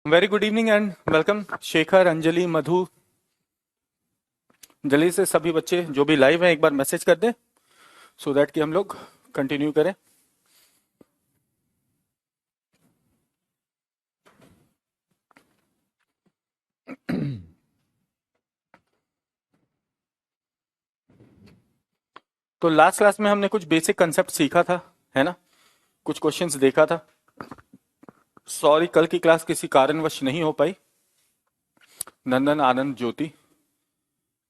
Very good evening and welcome Shekhar, Anjali, Madhu. जल्दी से सभी बच्चे जो भी लाइव हैं एक बार मैसेज कर दें सो दैट कि हम लोग कंटिन्यू करें। तो लास्ट क्लास में हमने कुछ बेसिक कंसेप्ट सीखा था, है ना। कुछ क्वेश्चंस देखा था। सॉरी, कल की क्लास किसी कारणवश नहीं हो पाई। नंदन, आनंद, ज्योति,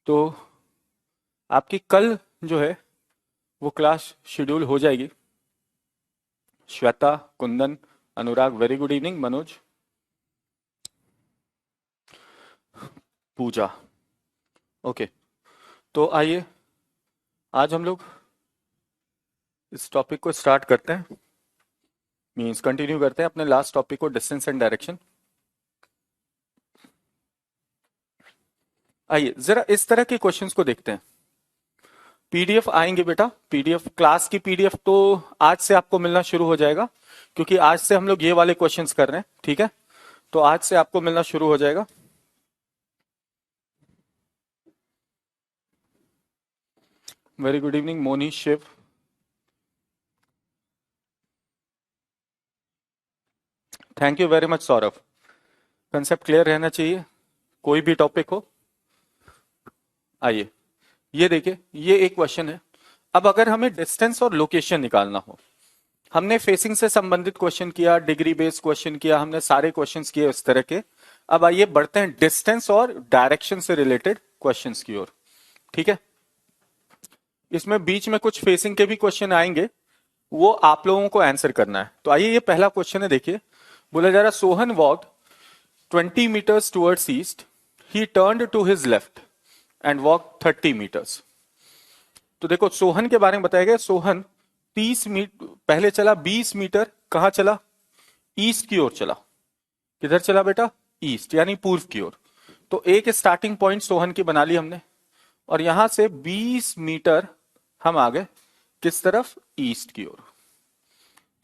तो आपकी कल जो है वो क्लास शेड्यूल हो जाएगी। श्वेता, कुंदन, अनुराग, वेरी गुड इवनिंग। मनोज, पूजा, ओके। तो आइए आज हम लोग इस टॉपिक को स्टार्ट करते हैं, मीन्स कंटिन्यू करते हैं अपने लास्ट टॉपिक को, डिस्टेंस एंड डायरेक्शन। आइए जरा इस तरह के क्वेश्चंस को देखते हैं। पीडीएफ आएंगे बेटा, पीडीएफ क्लास की पीडीएफ तो आज से आपको मिलना शुरू हो जाएगा, क्योंकि आज से हम लोग ये वाले क्वेश्चंस कर रहे हैं, ठीक है। तो आज से आपको मिलना शुरू हो जाएगा। Very good evening Moni, Shiv. Thank you very much Saurabh. Concept clear रहना चाहिए, कोई भी टॉपिक हो। आइए ये देखिए, ये एक क्वेश्चन है। अब अगर हमें डिस्टेंस और लोकेशन निकालना हो, हमने फेसिंग से संबंधित क्वेश्चन किया, डिग्री बेस्ड क्वेश्चन किया, हमने सारे क्वेश्चंस किए इस तरह के। अब आइए बढ़ते हैं डिस्टेंस और डायरेक्शन से रिलेटेड क्वेश्चंस की ओर, ठीक है। इसमें बीच में कुछ फेसिंग के भी क्वेश्चन आएंगे, वो आप लोगों को आंसर करना है। तो आइए ये पहला क्वेश्चन है, देखिए। बोला जा रहा, Sohan walked 20 meters towards east, he turned to his left and walked 30 meters। तो देखो सोहन के बारे में बताया गया। सोहन 30 मीटर पहले चला, 20 मीटर कहां चला? ईस्ट की ओर चला। किधर चला बेटा? ईस्ट, यानी पूर्व की ओर। तो एक स्टार्टिंग पॉइंट सोहन की बना ली हमने, और यहां से 20 मीटर हम आ गए किस तरफ? ईस्ट की ओर।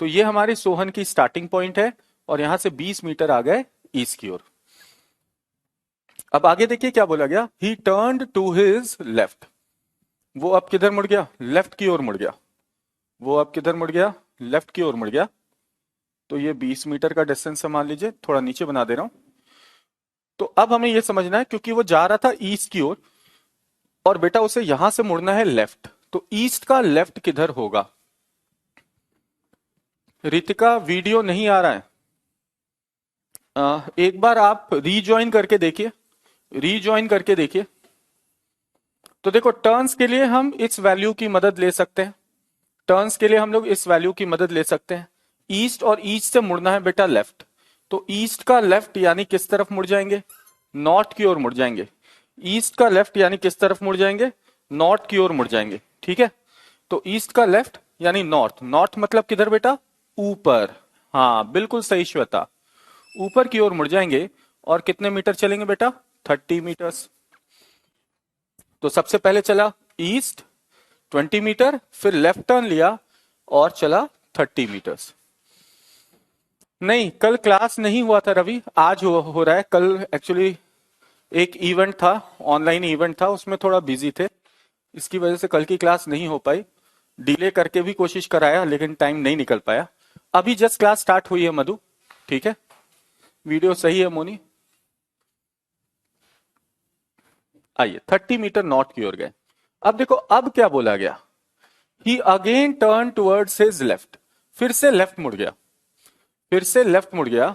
तो ये हमारी सोहन की स्टार्टिंग पॉइंट है, और यहां से 20 मीटर आ गए ईस्ट की ओर। अब आगे देखिए क्या बोला गया, he turned to his left. वो अब किधर मुड़ गया? लेफ्ट की ओर मुड़ गया। वो अब किधर मुड़ गया? लेफ्ट की ओर मुड़ गया। तो ये 20 मीटर का डिस्टेंस है, मान लीजिए, थोड़ा नीचे बना दे रहा हूं। तो अब हमें ये समझना है, क्योंकि वो जा रहा था ईस्ट की ओर, और बेटा उसे यहां से मुड़ना है लेफ्ट, तो ईस्ट का लेफ्ट किधर होगा? रितिका, वीडियो नहीं आ रहा है। एक बार आप रीज्वाइन करके देखिए, रीज्वाइन करके देखिए। तो देखो टर्न्स के लिए हम इस वैल्यू की मदद ले सकते हैं, टर्न्स के लिए हम लोग इस वैल्यू की मदद ले सकते हैं। ईस्ट, और ईस्ट से मुड़ना है बेटा लेफ्ट, तो ईस्ट का लेफ्ट यानी किस तरफ मुड़ जाएंगे? नॉर्थ की ओर मुड़ जाएंगे। ईस्ट का लेफ्ट यानी किस तरफ मुड़ जाएंगे? नॉर्थ की ओर मुड़ जाएंगे, ठीक है। तो ईस्ट का लेफ्ट यानी नॉर्थ, नॉर्थ मतलब किधर बेटा? ऊपर। हाँ बिल्कुल सही श्वेता, ऊपर की ओर मुड़ जाएंगे। और कितने मीटर चलेंगे बेटा? 30 मीटर्स। तो सबसे पहले चला ईस्ट 20 मीटर, फिर लेफ्ट टर्न लिया और चला 30 मीटर्स। नहीं, कल क्लास नहीं हुआ था रवि, आज हो रहा है। कल एक्चुअली एक इवेंट था, ऑनलाइन इवेंट था, उसमें थोड़ा बिजी थे, इसकी वजह से कल की क्लास नहीं हो पाई। डिले करके भी कोशिश कराया लेकिन टाइम नहीं निकल पाया। अभी जस्ट क्लास स्टार्ट हुई है मधु, ठीक है। वीडियो सही है मोनी। आइए 30 मीटर नॉर्थ की ओर गए। अब देखो अब क्या बोला गया, he again turn towards his left. फिर से लेफ्ट मुड़ गया, फिर से लेफ्ट मुड़ गया,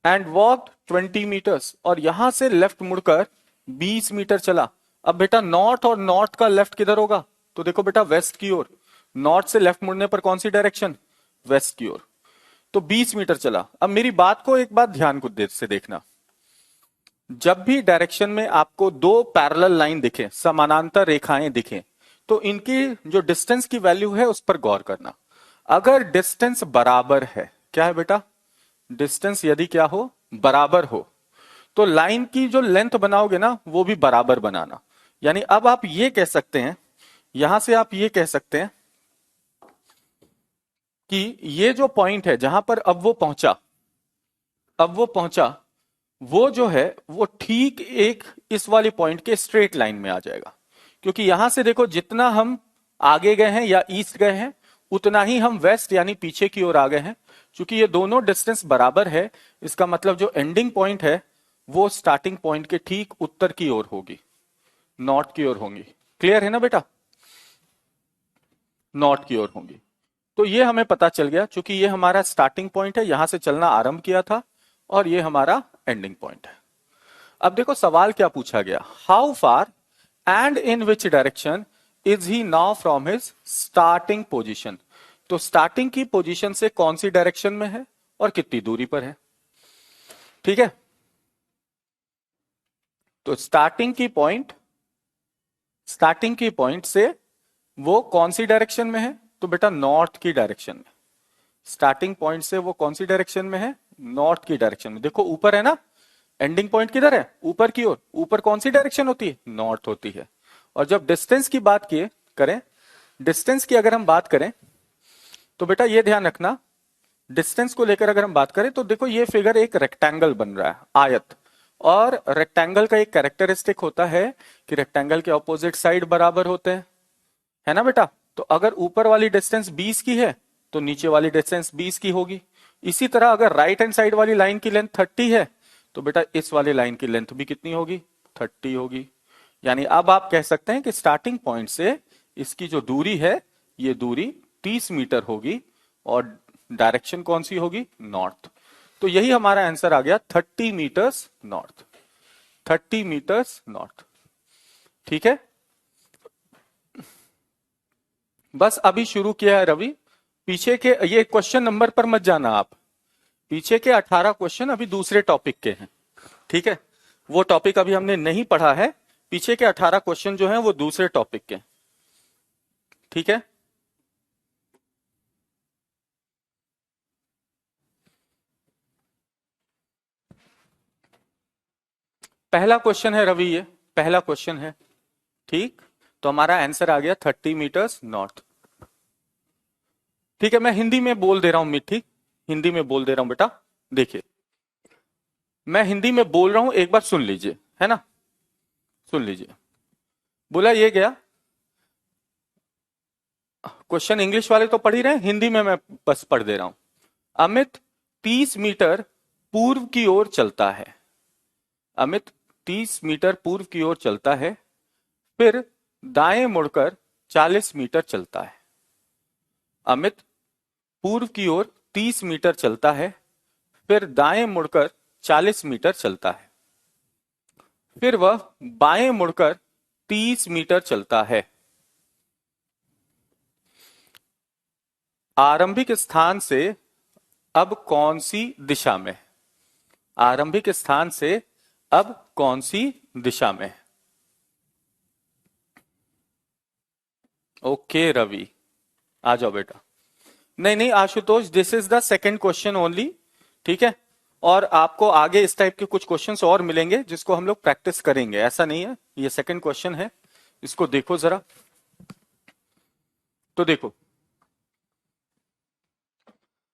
एंड वॉक्ड 20 मीटर्स, और यहां से लेफ्ट मुड़कर 20 मीटर चला। अब बेटा नॉर्थ और नॉर्थ का लेफ्ट किधर होगा? तो देखो बेटा वेस्ट की ओर। नॉर्थ से लेफ्ट मुड़ने पर कौन सी डायरेक्शन? वेस्ट की ओर। तो 20 मीटर चला। अब मेरी बात को एक बात ध्यान को से देखना, जब भी डायरेक्शन में आपको दो पैरेलल लाइन दिखे, समानांतर रेखाएं दिखें, तो इनकी जो डिस्टेंस की वैल्यू है उस पर गौर करना। अगर डिस्टेंस बराबर है, क्या है बेटा? डिस्टेंस यदि क्या हो? बराबर हो, तो लाइन की जो लेंथ बनाओगे ना वो भी बराबर बनाना। यानी अब आप ये कह सकते हैं, यहां से आप ये कह सकते हैं कि ये जो पॉइंट है जहां पर अब वो पहुंचा, अब वो पहुंचा, वो जो है वो ठीक एक इस वाली पॉइंट के स्ट्रेट लाइन में आ जाएगा, क्योंकि यहां से देखो जितना हम आगे गए हैं या ईस्ट गए हैं उतना ही हम वेस्ट यानी पीछे की ओर आ गए हैं। क्योंकि ये दोनों डिस्टेंस बराबर है, इसका मतलब जो एंडिंग पॉइंट है वो स्टार्टिंग पॉइंट के ठीक उत्तर की ओर होगी, नॉर्थ की ओर होंगी। क्लियर है ना बेटा? नॉर्थ की ओर होंगी। तो ये हमें पता चल गया, क्योंकि ये हमारा स्टार्टिंग पॉइंट है, यहां से चलना आरंभ किया था, और ये हमारा एंडिंग पॉइंट है। अब देखो सवाल क्या पूछा गया, how far and in which direction is he now from his starting position. तो स्टार्टिंग की पोजीशन से कौन सी डायरेक्शन में है और कितनी दूरी पर है। ठीक है, तो स्टार्टिंग की पॉइंट से वो कौन सी डायरेक्शन में है, तो बेटा नॉर्थ की डायरेक्शन में। स्टार्टिंग पॉइंट से वो कौन सी डायरेक्शन में है, नॉर्थ की डायरेक्शन में। देखो ऊपर है ना, एंडिंग पॉइंट किधर है, ऊपर की ओर। ऊपर कौन सी डायरेक्शन होती है, नॉर्थ होती है। और जब डिस्टेंस की बात किए करें, डिस्टेंस की अगर हम बात करें तो बेटा ये ध्यान रखना, डिस्टेंस को लेकर अगर हम बात करें तो देखो ये फिगर एक रेक्टेंगल बन रहा है, आयत। और रेक्टेंगल का एक कैरेक्टरिस्टिक होता है कि रेक्टेंगल के ऑपोजिट साइड बराबर होते हैं, है ना बेटा। तो अगर ऊपर वाली डिस्टेंस 20 की है तो नीचे वाली डिस्टेंस 20 की होगी। इसी तरह अगर राइट हैंड साइड वाली लाइन की लेंथ 30 है तो बेटा इस वाली लाइन की लेंथ भी कितनी होगी, 30 होगी। यानी अब आप कह सकते हैं कि स्टार्टिंग पॉइंट से इसकी जो दूरी है ये दूरी 30 मीटर होगी, और डायरेक्शन कौन सी होगी, नॉर्थ। तो यही हमारा आंसर आ गया, 30 मीटर्स नॉर्थ। 30 metres north. ठीक है, बस अभी शुरू किया है रवि। पीछे के ये क्वेश्चन नंबर पर मत जाना आप, पीछे के 18 क्वेश्चन अभी दूसरे टॉपिक के हैं। ठीक है, वो टॉपिक अभी हमने नहीं पढ़ा है, पीछे के 18 क्वेश्चन जो हैं वो दूसरे टॉपिक के। ठीक है, पहला क्वेश्चन है रवि, ये पहला क्वेश्चन है। ठीक, तो हमारा आंसर आ गया 30 मीटर्स नॉर्थ। ठीक है, मैं हिंदी में बोल दे रहा हूं मिठी, हिंदी में बोल दे रहा हूं बेटा। देखिए मैं हिंदी में बोल रहा हूं, एक बार सुन लीजिए, है ना, सुन लीजिए। बोला ये गया, क्वेश्चन इंग्लिश वाले तो पढ़ ही रहे हैं, हिंदी में मैं बस पढ़ दे रहा हूं। अमित 30 मीटर पूर्व की ओर चलता है। अमित 30 मीटर पूर्व की ओर चलता है, फिर दाएं मुड़कर 40 मीटर चलता है। अमित पूर्व की ओर 30 मीटर चलता है, फिर दाएं मुड़कर 40 मीटर चलता है, फिर वह बाएं मुड़कर 30 मीटर चलता है। आरंभिक स्थान से अब कौन सी दिशा में, आरंभिक स्थान से अब कौन सी दिशा में। ओके रवि, आ जाओ बेटा। नहीं नहीं Ashutosh, this is the second question only. ठीक है, और आपको आगे इस टाइप के कुछ क्वेश्चंस और मिलेंगे जिसको हम लोग प्रैक्टिस करेंगे, ऐसा नहीं है। ये सेकंड क्वेश्चन है, इसको देखो जरा। तो देखो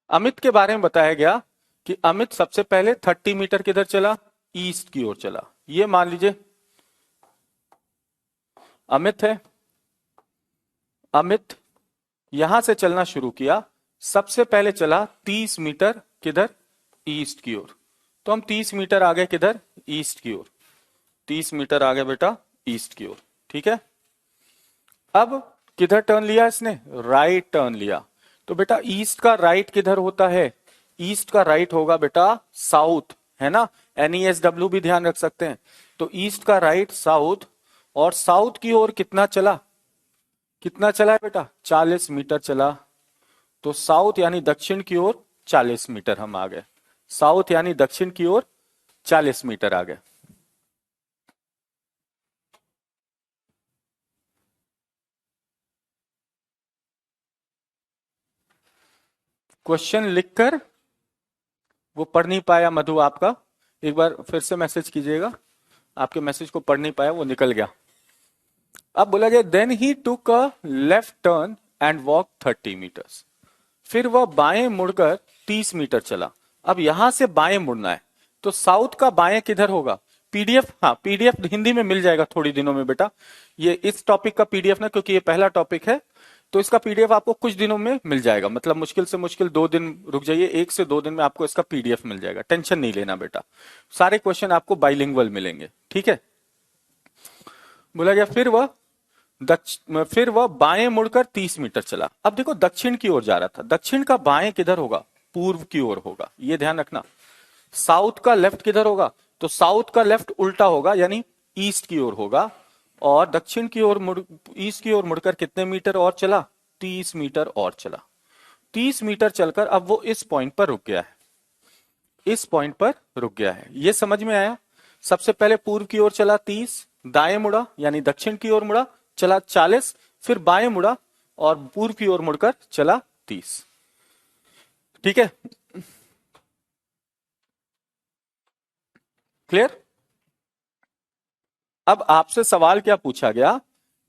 अमित के बारे में बताया गया कि अमित सबसे पहले 30 मीटर किधर चला, ईस्ट की ओर चला। ये मान लीजिए अमित है, अमित यहां से चलना शुरू किया, सबसे पहले चला 30 मीटर किधर, ईस्ट की ओर। तो हम 30 मीटर आ गए किधर, ईस्ट की ओर। 30 मीटर आ गए बेटा ईस्ट की ओर। ठीक है, अब किधर टर्न लिया इसने, राइट टर्न लिया। तो बेटा ईस्ट का राइट किधर होता है, ईस्ट का राइट होगा बेटा साउथ, है ना। NESW भी ध्यान रख सकते हैं। तो ईस्ट का राइट साउथ, और साउथ की ओर कितना चला, कितना चला है बेटा, 40 मीटर चला। तो साउथ यानी दक्षिण की ओर 40 मीटर हम आ गए, साउथ यानी दक्षिण की ओर 40 मीटर आ गए। क्वेश्चन लिखकर वो पढ़ नहीं पाया मधु आपका, एक बार फिर से मैसेज कीजिएगा। आपके मैसेज को पढ़ नहीं पाया, वो निकल गया। अब बोला गया then he took a left turn and walk 30 meters. फिर वह बाएं मुड़कर 30 मीटर चला। अब यहां से बाएं मुड़ना है, तो साउथ का बाएं किधर होगा? पीडीएफ, हाँ पीडीएफ हिंदी में मिल जाएगा थोड़ी दिनों में बेटा, ये इस टॉपिक का पीडीएफ ना, क्योंकि ये पहला टॉपिक है, तो इसका पीडीएफ आपको कुछ दिनों में मिल जाएगा, मतलब मुश्किल से मुश्किल 2 दिन रुक जाइए, 1 से 2 दिन में आपको इसका पीडीएफ मिल जाएगा, टेंशन नहीं लेना बेटा, सारे क्वेश्चन आपको बाइलिंगुअल मिलेंगे, ठीक है। बोला गया फिर वह बाएं मुड़कर 30 मीटर चला। अब देखो दक्षिण की ओर जा रहा था, दक्षिण का बाएं किधर होगा? पूर्व की ओर होगा, ये ध्यान रखना। साउथ का लेफ्ट किधर होगा? तो साउथ का लेफ्ट उल्टा होगा, यानी ईस्ट की ओर होगा। और दक्षिण की ओर ईस्ट की ओर मुड़कर कितने मीटर और चला? 30 मीटर और चला। 30 मीटर चलकर अब वो इस पॉइंट पर रुक गया है, इस पॉइंट पर रुक गया है, ये समझ में आया? सबसे पहले पूर्व की ओर चला 30, दाएं मुड़ा यानी दक्षिण की ओर मुड़ा, चला 40, फिर बाएं मुड़ा और पूर्व की ओर मुड़कर चला 30। ठीक है, क्लियर? अब आपसे सवाल क्या पूछा गया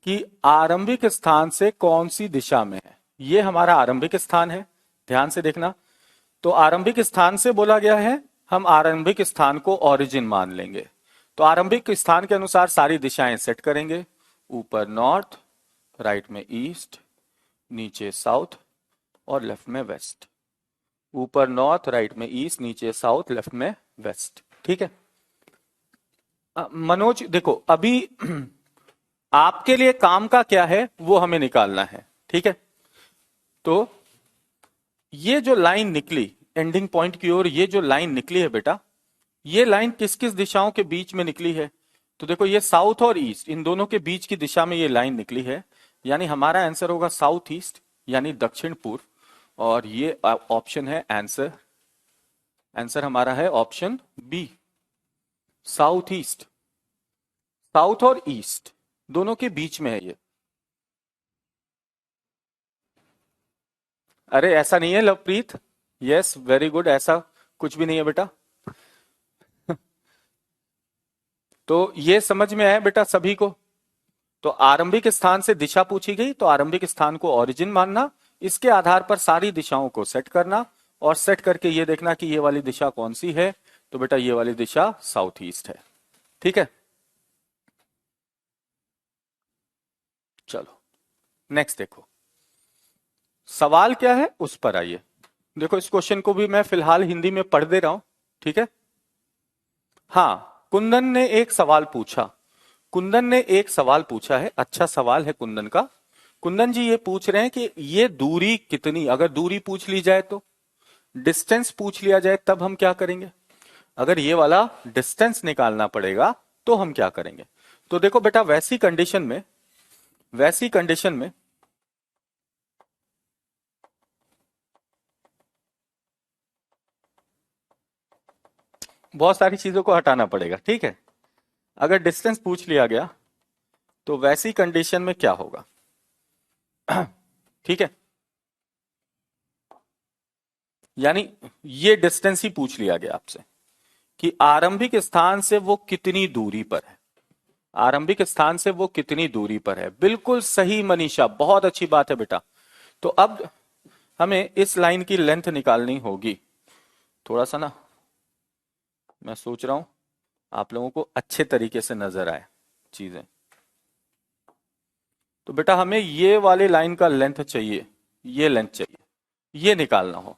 कि आरंभिक स्थान से कौन सी दिशा में है? ये हमारा आरंभिक स्थान है, ध्यान से देखना। तो आरंभिक स्थान से बोला गया है, हम आरंभिक स्थान को ओरिजिन मान लेंगे। तो आरंभिक स्थान के अनुसार सारी दिशाएं सेट करेंगे, ऊपर नॉर्थ, राइट में ईस्ट, नीचे साउथ और लेफ्ट में वेस्ट। ऊपर नॉर्थ, राइट में ईस्ट, नीचे साउथ, लेफ्ट में वेस्ट। ठीक है मनोज, देखो अभी आपके लिए काम का क्या है वो हमें निकालना है, ठीक है। तो ये जो लाइन निकली एंडिंग पॉइंट की ओर, ये जो लाइन निकली है बेटा, ये लाइन किस किस दिशाओं के बीच में निकली है? तो देखो ये साउथ और ईस्ट, इन दोनों के बीच की दिशा में ये लाइन निकली है, यानी हमारा आंसर होगा साउथ ईस्ट, यानी दक्षिण पूर्व। और ये ऑप्शन है आंसर, आंसर हमारा है option B, south east. South और ईस्ट दोनों के बीच में है ये। अरे ऐसा नहीं है लवप्रीत, यस वेरी गुड, ऐसा कुछ भी नहीं है बेटा। तो ये समझ में आया बेटा सभी को? तो आरंभिक स्थान से दिशा पूछी गई, तो आरंभिक स्थान को ओरिजिन मानना, इसके आधार पर सारी दिशाओं को सेट करना, और सेट करके ये देखना कि ये वाली दिशा कौन सी है। तो बेटा ये वाली दिशा साउथ ईस्ट है, ठीक है। चलो नेक्स्ट देखो, सवाल क्या है उस पर आइए। देखो इस क्वेश्चन को भी मैं फिलहाल हिंदी में पढ़ दे रहा हूं, ठीक है। हाँ, कुंदन ने एक सवाल पूछा, कुंदन ने एक सवाल पूछा है, अच्छा सवाल है कुंदन का। कुंदन जी ये पूछ रहे हैं कि ये दूरी कितनी, अगर दूरी पूछ ली जाए तो, डिस्टेंस पूछ लिया जाए तब हम क्या करेंगे? अगर ये वाला डिस्टेंस निकालना पड़ेगा तो हम क्या करेंगे? तो देखो बेटा वैसी कंडीशन में, वैसी कंडीशन में बहुत सारी चीजों को हटाना पड़ेगा, ठीक है। अगर डिस्टेंस पूछ लिया गया तो वैसी कंडीशन में क्या होगा? ठीक है, यानी ये डिस्टेंस ही पूछ लिया गया आपसे कि आरंभिक स्थान से वो कितनी दूरी पर है, आरंभिक स्थान से वो कितनी दूरी पर है। बिल्कुल सही मनीषा, बहुत अच्छी बात है बेटा। तो अब हमें इस लाइन की लेंथ निकालनी होगी। थोड़ा सा ना मैं सोच रहा हूं आप लोगों को अच्छे तरीके से नजर आए चीजें। तो बेटा हमें ये वाले लाइन का लेंथ चाहिए, ये लेंथ चाहिए, ये निकालना हो।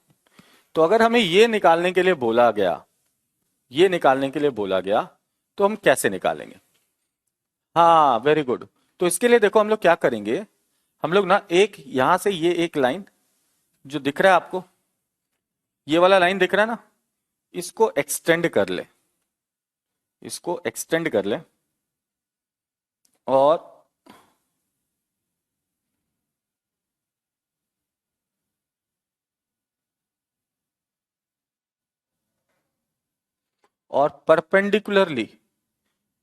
तो अगर हमें ये निकालने के लिए बोला गया, ये निकालने के लिए बोला गया, तो हम कैसे निकालेंगे? हाँ वेरी गुड। तो इसके लिए देखो हम लोग क्या करेंगे, हम लोग ना एक यहां से ये एक लाइन जो दिख रहा है आपको, ये वाला लाइन दिख रहा है ना, इसको एक्सटेंड कर ले, इसको एक्सटेंड कर ले, और परपेंडिकुलरली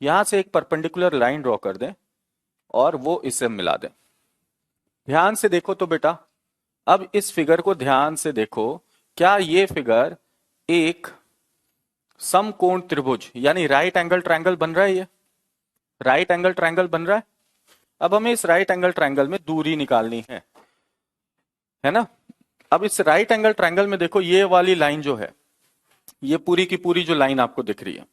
यहां से एक परपेंडिकुलर लाइन ड्रॉ कर दें और वो इसे मिला दें। ध्यान से देखो तो बेटा, अब इस फिगर को ध्यान से देखो, क्या ये फिगर एक समकोण त्रिभुज यानी राइट एंगल ट्रायंगल बन रहा है? ये राइट एंगल ट्रायंगल बन रहा है। अब हमें इस राइट एंगल ट्रायंगल में दूरी निकालनी है ना। अब इस राइट एंगल ट्रायंगल में देखो ये वाली लाइन जो है, ये पूरी की पूरी जो लाइन आपको दिख रही है,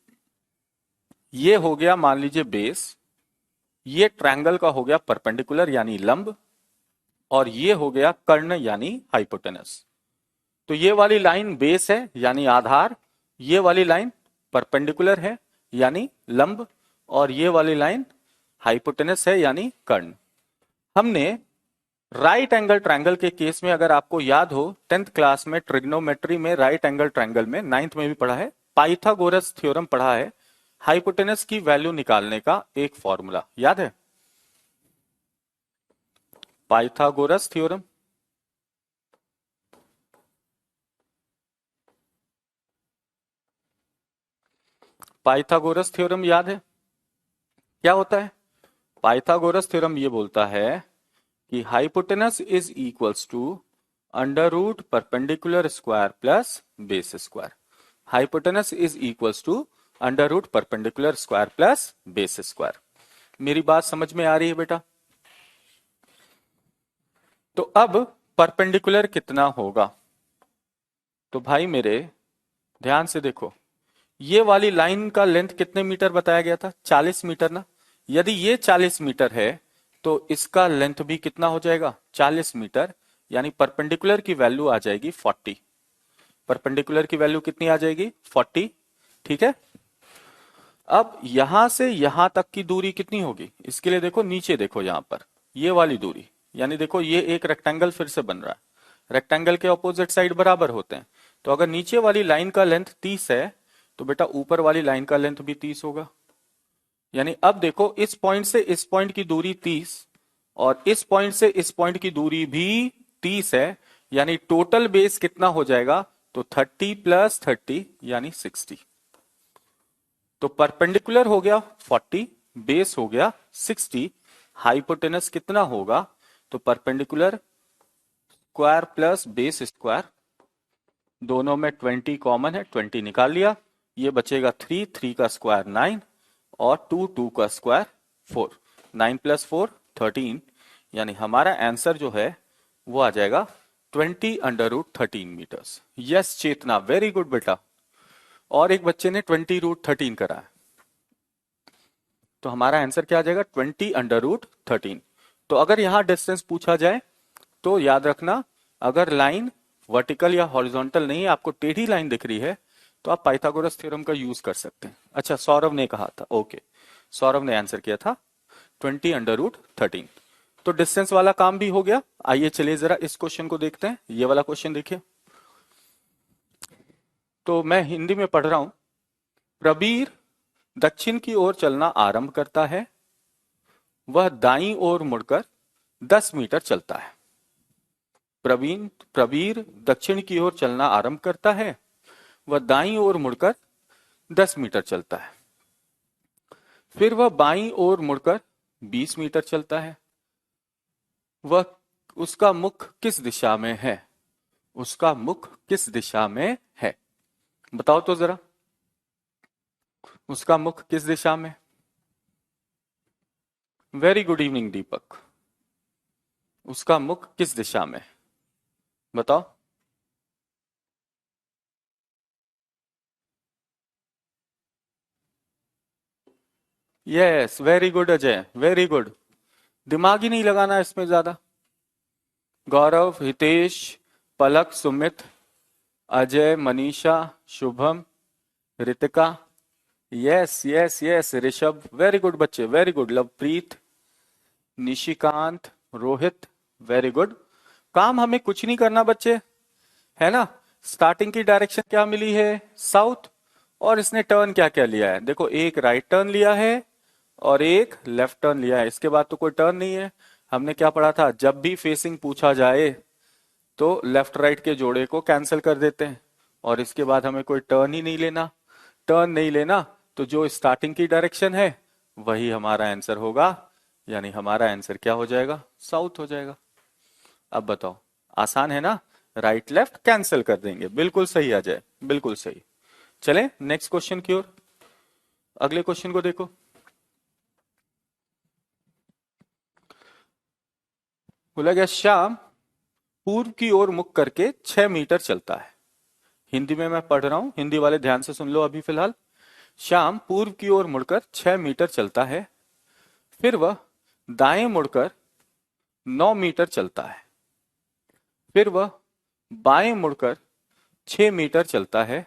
ये हो गया मान लीजिए बेस, ये ट्रायंगल का हो गया परपेंडिकुलर यानी लंब, और ये हो गया कर्ण यानी हाइपोटेनस। तो ये वाली लाइन बेस है यानी आधार, ये वाली लाइन परपेंडिकुलर है यानी लंब, और ये वाली लाइन हाइपोटेनस है यानी कर्ण। हमने राइट एंगल ट्रायंगल के केस में, अगर आपको याद हो 10th क्लास में ट्रिग्नोमेट्री में, राइट एंगल ट्रायंगल में 9th में भी पढ़ा है, पाइथागोरस थ्योरम पढ़ा है, हाइपोटेनस की वैल्यू निकालने का एक फॉर्मूला याद है, पाइथागोरस थ्योरम। पाइथागोरस थ्योरम याद है क्या होता है? पाइथागोरस थ्योरम ये बोलता है कि hypotenuse is equals to under root perpendicular square plus base square. Hypotenuse is equals to under root perpendicular square plus base square. मेरी बात समझ में आ रही है बेटा? तो अब परपेंडिकुलर कितना होगा? तो भाई मेरे ध्यान से देखो, ये वाली लाइन का लेंथ कितने मीटर बताया गया था? 40 मीटर ना। यदि ये 40 मीटर है तो इसका लेंथ भी कितना हो जाएगा? 40 मीटर, यानी परपेंडिकुलर की वैल्यू आ जाएगी 40। परपेंडिकुलर की वैल्यू कितनी आ जाएगी? 40। ठीक है। अब यहां से यहां तक की दूरी कितनी होगी? इसके लिए देखो नीचे, देखो यहां पर ये वाली दूरी, यानी देखो ये एक रेक्टेंगल फिर से बन रहा है, रेक्टेंगल के ऑपोजिट साइड बराबर होते हैं। तो अगर नीचे वाली लाइन का लेंथ 30 है तो बेटा ऊपर वाली लाइन का लेंथ भी 30 होगा। यानी अब देखो, इस पॉइंट से इस पॉइंट की दूरी 30 और इस पॉइंट से इस पॉइंट की दूरी भी 30 है, यानी टोटल बेस कितना हो जाएगा? तो 30 प्लस 30 यानी 60। तो परपेंडिकुलर हो गया 40, बेस हो गया 60, हाइपोटेनस कितना होगा? तो perpendicular square plus base square, दोनों में 20 कॉमन है, 20 निकाल लिया, ये बचेगा 3, 3 का स्क्वायर 9 और 2, 2 का स्क्वायर 4, 9 प्लस 4 13, यानी हमारा आंसर जो है वो आ जाएगा 20 अंडर रूट 13 मीटर्स। यस चेतना, वेरी गुड बेटा। और एक बच्चे ने 20 रूट 13 करा है, तो हमारा आंसर क्या आ जाएगा? 20 अंडर रूट 13। तो अगर यहां डिस्टेंस पूछा जाए तो याद रखना, अगर लाइन वर्टिकल या हॉरिजॉन्टल नहीं, आपको टेढ़ी लाइन दिख रही है, तो आप पाइथागोरस थ्योरम का यूज कर सकते हैं। अच्छा, सौरभ ने कहा था, ओके, सौरभ ने आंसर किया था 20 अंडर रूट 13। तो डिस्टेंस वाला काम भी हो गया। आइए चलिए जरा इस क्वेश्चन को देखते हैं। ये वाला क्वेश्चन देखिए, तो मैं हिंदी में पढ़ रहा हूं। प्रबीर दक्षिण की ओर चलना आरंभ करता है, वह दाईं ओर मुड़कर 10 मीटर चलता है। प्रबीर दक्षिण की ओर चलना आरंभ करता है, वह दाईं ओर मुड़कर 10 मीटर चलता है। फिर वह बाईं ओर मुड़कर 20 मीटर चलता है। वह उसका मुख किस दिशा में है? उसका मुख किस दिशा में है? बताओ तो जरा, उसका मुख किस दिशा में? Very good evening Deepak. उसका मुख किस दिशा में, बताओ। Yes, very good Ajay, very good. दिमाग ही नहीं लगाना इसमें ज्यादा। Gaurav, Hitesh, Palak, Sumit, Ajay, Manisha, Shubham, Ritika, yes yes yes, Rishabh, very good बच्चे, very good. Lovepreet, Nishikant, Rohit, very good. काम हमें कुछ नहीं करना बच्चे, है ना। स्टार्टिंग की डायरेक्शन क्या मिली है? साउथ। और इसने टर्न क्या क्या लिया है? देखो, एक राइट टर्न लिया है और एक लेफ्ट टर्न लिया है, इसके बाद तो कोई टर्न नहीं है। हमने क्या पढ़ा था? जब भी फेसिंग पूछा जाए तो लेफ्ट राइट के जोड़े को कैंसिल कर देते हैं, और इसके बाद हमें कोई टर्न ही नहीं लेना। टर्न नहीं लेना तो जो स्टार्टिंग की डायरेक्शन है वही हमारा आंसर होगा, यानी हमारा आंसर क्या हो जाएगा? साउथ हो जाएगा। अब बताओ, आसान है ना? राइट लेफ्ट कैंसिल कर देंगे, बिल्कुल सही आ जाए, बिल्कुल सही। चले नेक्स्ट क्वेश्चन की ओर। अगले क्वेश्चन को देखो। बोला गया, श्याम पूर्व की ओर मुख करके 6 मीटर चलता है। हिंदी में मैं पढ़ रहा हूं, हिंदी वाले ध्यान से सुन लो अभी फिलहाल। श्याम पूर्व की ओर मुड़कर 6 मीटर चलता है, फिर वह दाएं मुड़कर 9 मीटर चलता है, फिर वह बाएं मुड़कर 6 मीटर चलता है।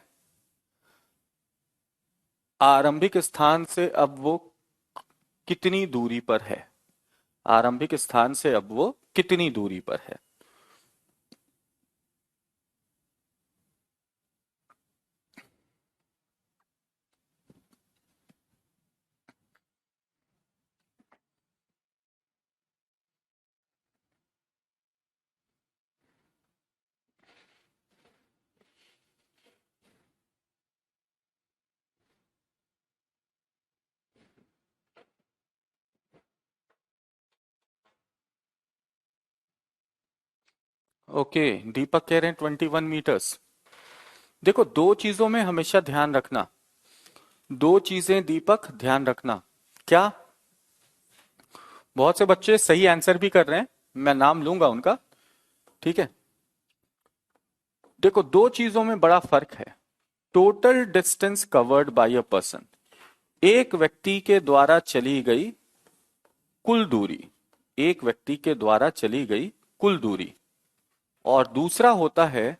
आरंभिक स्थान से अब वो कितनी दूरी पर है? आरंभिक स्थान से अब वो कितनी दूरी पर है? ओके, दीपक कह रहे हैं 21 मीटर्स। देखो, दो चीजों में हमेशा ध्यान रखना, दो चीजें दीपक ध्यान रखना। क्या? बहुत से बच्चे सही आंसर भी कर रहे हैं, मैं नाम लूंगा उनका, ठीक है। देखो, दो चीजों में बड़ा फर्क है। Total distance covered by a person, एक व्यक्ति के द्वारा चली गई कुल दूरी, एक व्यक्ति के द्वारा चली गई कुल दूरी, और दूसरा होता है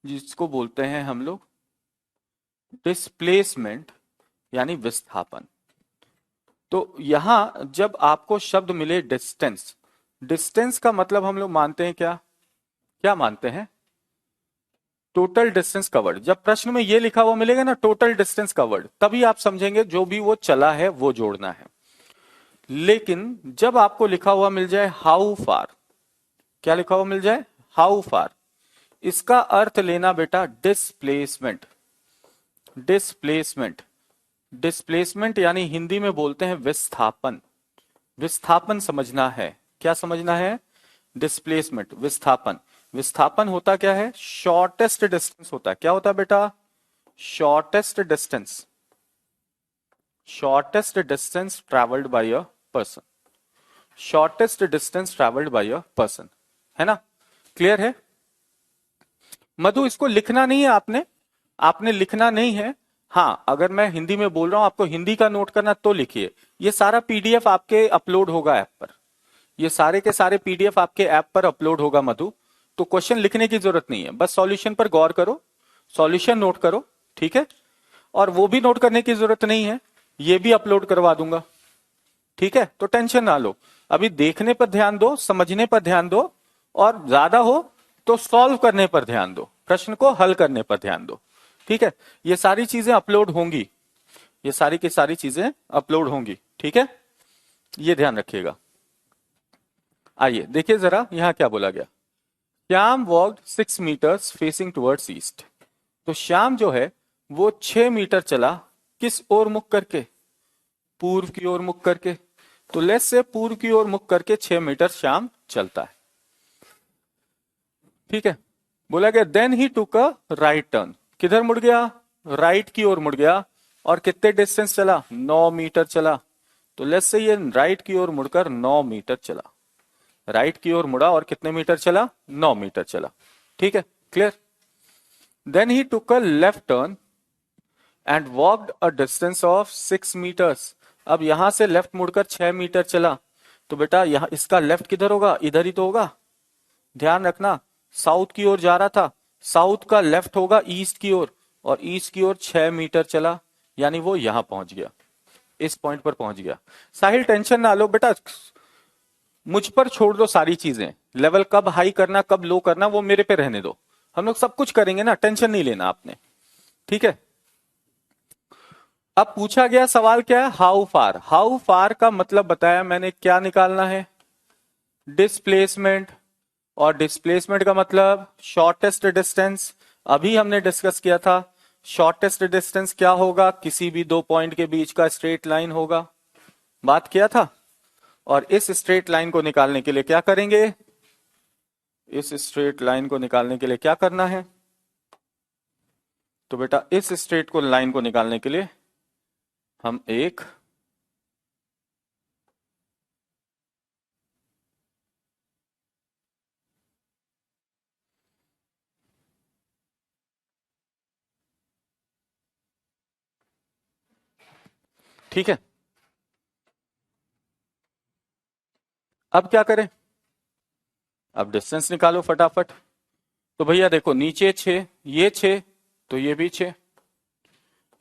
जिसको बोलते हैं हम लोग डिस्प्लेसमेंट, यानी विस्थापन। तो यहां जब आपको शब्द मिले डिस्टेंस, डिस्टेंस का मतलब हम लोग मानते हैं क्या? क्या मानते हैं? Total distance covered. जब प्रश्न में ये लिखा हुआ मिलेगा ना टोटल डिस्टेंस कवर्ड, तभी आप समझेंगे जो भी वो चला है वो जोड़ना है। लेकिन जब आपको लिखा हुआ मिल जाए हाउ फार, क्या लिखा हुआ मिल जाए? हाउ फार, इसका अर्थ लेना बेटा डिस्प्लेसमेंट। डिस्प्लेसमेंट, डिस्प्लेसमेंट यानी हिंदी में बोलते हैं विस्थापन। विस्थापन समझना है। क्या समझना है? डिस्प्लेसमेंट, विस्थापन। विस्थापन होता क्या है? शॉर्टेस्ट डिस्टेंस होता है। क्या होता है बेटा? Shortest distance, shortest distance travelled by a person, shortest distance travelled by a person, है ना? क्लियर है? मधु, इसको लिखना नहीं है आपने, आपने लिखना नहीं है। हाँ, अगर मैं हिंदी में बोल रहा हूं आपको हिंदी का नोट करना तो लिखिए। ये सारा पीडीएफ आपके अपलोड होगा ऐप पर, ये सारे के सारे पीडीएफ आपके ऐप पर अपलोड होगा मधु। तो क्वेश्चन लिखने की जरूरत नहीं है, बस सॉल्यूशन पर गौर करो, सॉल्यूशन नोट करो, ठीक है। और वो भी नोट करने की जरूरत नहीं है, ये भी अपलोड करवा दूंगा, ठीक है। तो टेंशन ना लो, अभी देखने पर ध्यान दो, समझने पर ध्यान दो, और ज्यादा हो तो सॉल्व करने पर ध्यान दो, प्रश्न को हल करने पर ध्यान दो, ठीक है। ये सारी चीजें अपलोड होंगी, ये सारी की सारी चीजें अपलोड होंगी, ठीक है। ये ध्यान रखिएगा। आइए देखिए जरा यहां क्या बोला गया। Shyam walked 6 meters facing towards east. तो श्याम जो है वो 6 मीटर चला, किस ओर मुख करके? पूर्व की ओर मुख करके। तो लेट्स से पूर्व की ओर मुख करके 6 मीटर श्याम चलता है, ठीक है। बोला गया then he took a right turn, किधर मुड़ गया? राइट की ओर मुड़ गया। और कितने डिस्टेंस चला? 9 मीटर चला। तो लेट्स से ये राइट की ओर मुड़कर 9 मीटर चला, राइट की ओर मुड़ा और कितने मीटर चला? 9 मीटर चला, ठीक है। Clear? Then he took a left turn and walked a distance of 6 meters. अब यहां से लेफ्ट मुड़कर 6 मीटर चला। तो बेटा यहां इसका लेफ्ट किधर होगा? इधर ही तो होगा, ध्यान रखना। साउथ की ओर जा रहा था, साउथ का लेफ्ट होगा ईस्ट की ओर, और ईस्ट की ओर 6 मीटर चला, यानी वो यहां पहुंच गया, इस पॉइंट पर पहुंच गया। साहिल टेंशन ना लो बेटा, मुझ पर छोड़ दो सारी चीजें, लेवल कब हाई करना कब लो करना वो मेरे पे रहने दो, हम लोग सब कुछ करेंगे ना, टेंशन नहीं लेना आपने, ठीक है। अब पूछा गया सवाल क्या है? How far. हाउ फार का मतलब बताया मैंने, क्या निकालना है? डिस्प्लेसमेंट। और डिस्प्लेसमेंट का मतलब शॉर्टेस्ट डिस्टेंस। अभी हमने डिस्कस किया था शॉर्टेस्ट डिस्टेंस क्या होगा? किसी भी दो पॉइंट के बीच का स्ट्रेट लाइन होगा, बात किया था। और इस स्ट्रेट लाइन को निकालने के लिए क्या करेंगे? इस स्ट्रेट लाइन को निकालने के लिए क्या करना है? तो बेटा इस स्ट्रेट को लाइन को निकालने के लिए हम एक ठीक है, अब क्या करें, अब डिस्टेंस निकालो फटाफट। तो भैया देखो, नीचे 6, ये 6, तो ये भी 6,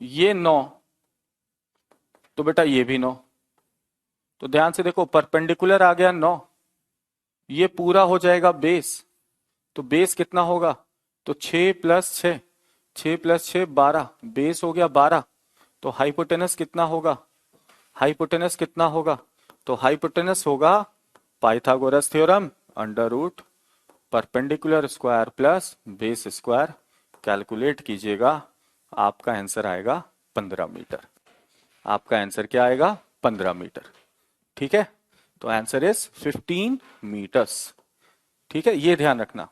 ये 9, तो बेटा ये भी 9। तो ध्यान से देखो, परपेंडिकुलर आ गया 9, ये पूरा हो जाएगा बेस। तो बेस कितना होगा, तो 6 + 6, 6 + 6 12, बेस हो गया 12। तो हाइपोटेनस कितना होगा, हाइपोटेनस कितना होगा, तो हाइपोटेनस होगा Pythagoras theorem under root perpendicular square plus base square. Calculate कीजिएगा, आपका आंसर आएगा 15 मीटर। आपका आंसर क्या आएगा, 15 मीटर। ठीक है, तो आंसर इज 15 मीटर्स। ठीक है, ये ध्यान रखना।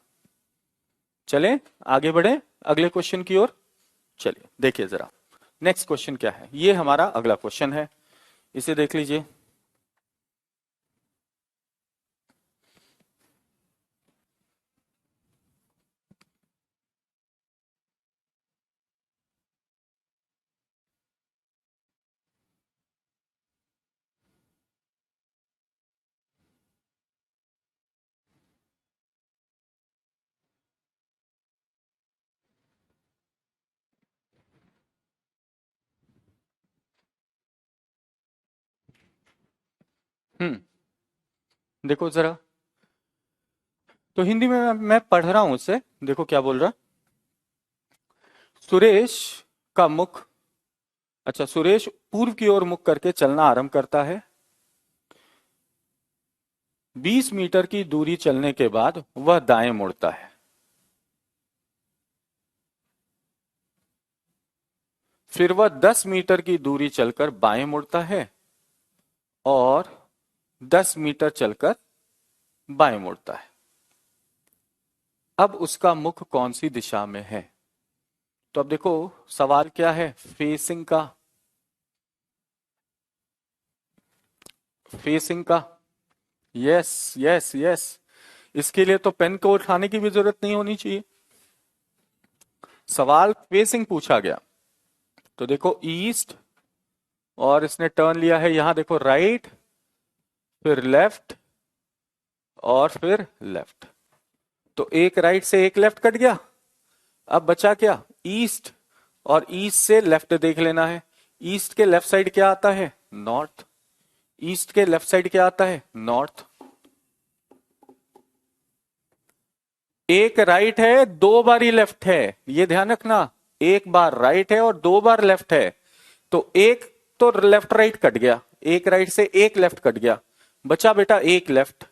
चलें आगे बढ़े अगले क्वेश्चन की ओर। चलिए देखिए जरा, नेक्स्ट क्वेश्चन क्या है, ये हमारा अगला क्वेश्चन है, इसे देख लीजिए। देखो जरा, तो हिंदी में मैं पढ़ रहा हूं उसे, देखो क्या बोल रहा। सुरेश का मुख, अच्छा, सुरेश पूर्व की ओर मुख करके चलना आरंभ करता है। 20 मीटर की दूरी चलने के बाद वह दाएं मुड़ता है। फिर वह 10 मीटर की दूरी चलकर बाएं मुड़ता है और 10 मीटर चलकर बाएं मुड़ता है। अब उसका मुख कौन सी दिशा में है। तो अब देखो, सवाल क्या है, फेसिंग का, फेसिंग का। यस यस यस, इसके लिए तो पेन को उठाने की भी जरूरत नहीं होनी चाहिए। सवाल फेसिंग पूछा गया, तो देखो ईस्ट, और इसने टर्न लिया है यहां देखो राइट, फिर लेफ्ट, और फिर लेफ्ट। तो एक राइट से एक लेफ्ट कट गया। अब बचा क्या, ईस्ट, और ईस्ट से लेफ्ट देख लेना है। ईस्ट के लेफ्ट साइड क्या आता है, नॉर्थ। ईस्ट के लेफ्ट साइड क्या आता है, नॉर्थ। एक राइट है, दो बार ही लेफ्ट है, ये ध्यान रखना। एक बार राइट है और दो बार लेफ्ट है। तो एक तो लेफ्ट राइट कट गया, एक राइट से एक लेफ्ट कट गया, बचा बेटा एक लेफ्ट।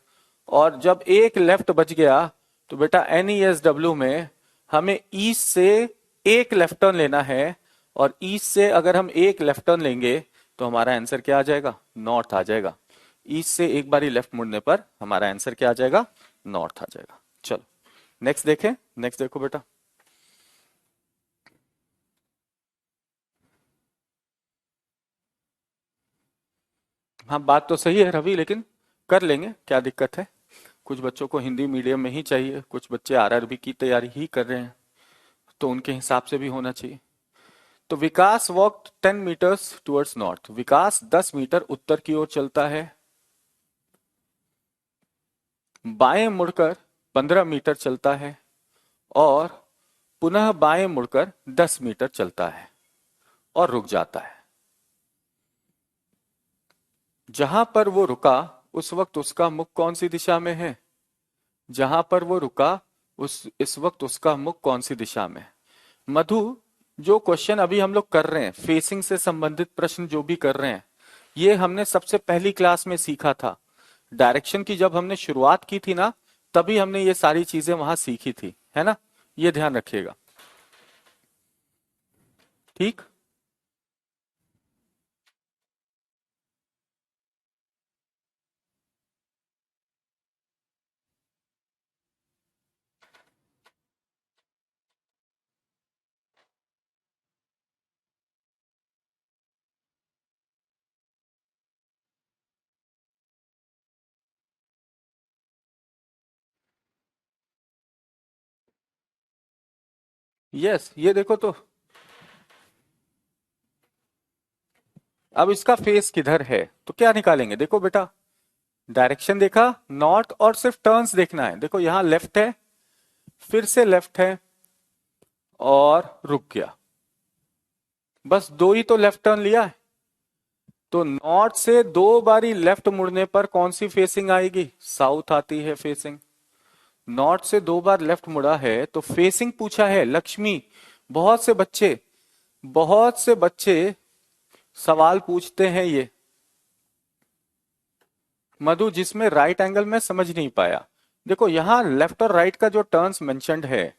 और जब एक लेफ्ट बच गया, तो बेटा NESW में हमें ईस्ट से एक लेफ्ट टर्न लेना है। और ईस्ट से अगर हम एक लेफ्ट टर्न लेंगे, तो हमारा आंसर क्या आ जाएगा, नॉर्थ आ जाएगा। ईस्ट से एक बार ही लेफ्ट मुड़ने पर हमारा आंसर क्या आ जाएगा, नॉर्थ आ जाएगा। चलो नेक्स्ट देखें, नेक्स्ट देखो बेटा। हाँ बात तो सही है रवि, लेकिन कर लेंगे, क्या दिक्कत है। कुछ बच्चों को हिंदी मीडियम में ही चाहिए, कुछ बच्चे RRB की तैयारी ही कर रहे हैं, तो उनके हिसाब से भी होना चाहिए। तो विकास वॉक 10 मीटर्स टुवर्ड्स नॉर्थ, विकास 10 मीटर उत्तर की ओर चलता है। बाएं मुड़कर 15 मीटर चलता है और पुनः बाएं मुड़कर 10 मीटर चलता है और रुक जाता है। जहां पर वो रुका, उस वक्त उसका मुख कौन सी दिशा में है। जहां पर वो रुका, उस इस वक्त उसका मुख कौन सी दिशा में है। मधु, जो क्वेश्चन अभी हम लोग कर रहे हैं, फेसिंग से संबंधित प्रश्न जो भी कर रहे हैं, ये हमने सबसे पहली क्लास में सीखा था। डायरेक्शन की जब हमने शुरुआत की थी ना, तभी हमने ये सारी चीजें वहां सीखी थी, है ना। ये ध्यान रखिएगा, ठीक। यस, ये देखो तो, अब इसका फेस किधर है तो क्या निकालेंगे? देखो बेटा, डायरेक्शन देखा नॉर्थ, और सिर्फ टर्न्स देखना है। देखो यहां लेफ्ट है, फिर से लेफ्ट है, और रुक गया। बस दो ही तो लेफ्ट टर्न लिया है। तो नॉर्थ से दो बारी लेफ्ट मुड़ने पर कौन सी फेसिंग आएगी? साउथ आती है फेसिंग। नॉर्थ से दो बार लेफ्ट मुड़ा है तो फेसिंग पूछा है लक्ष्मी। बहुत से बच्चे, बहुत से बच्चे सवाल पूछते हैं ये मधु, जिसमें राइट एंगल में समझ नहीं पाया। देखो यहां लेफ्ट और राइट का जो टर्न्स मेंशन्ड है,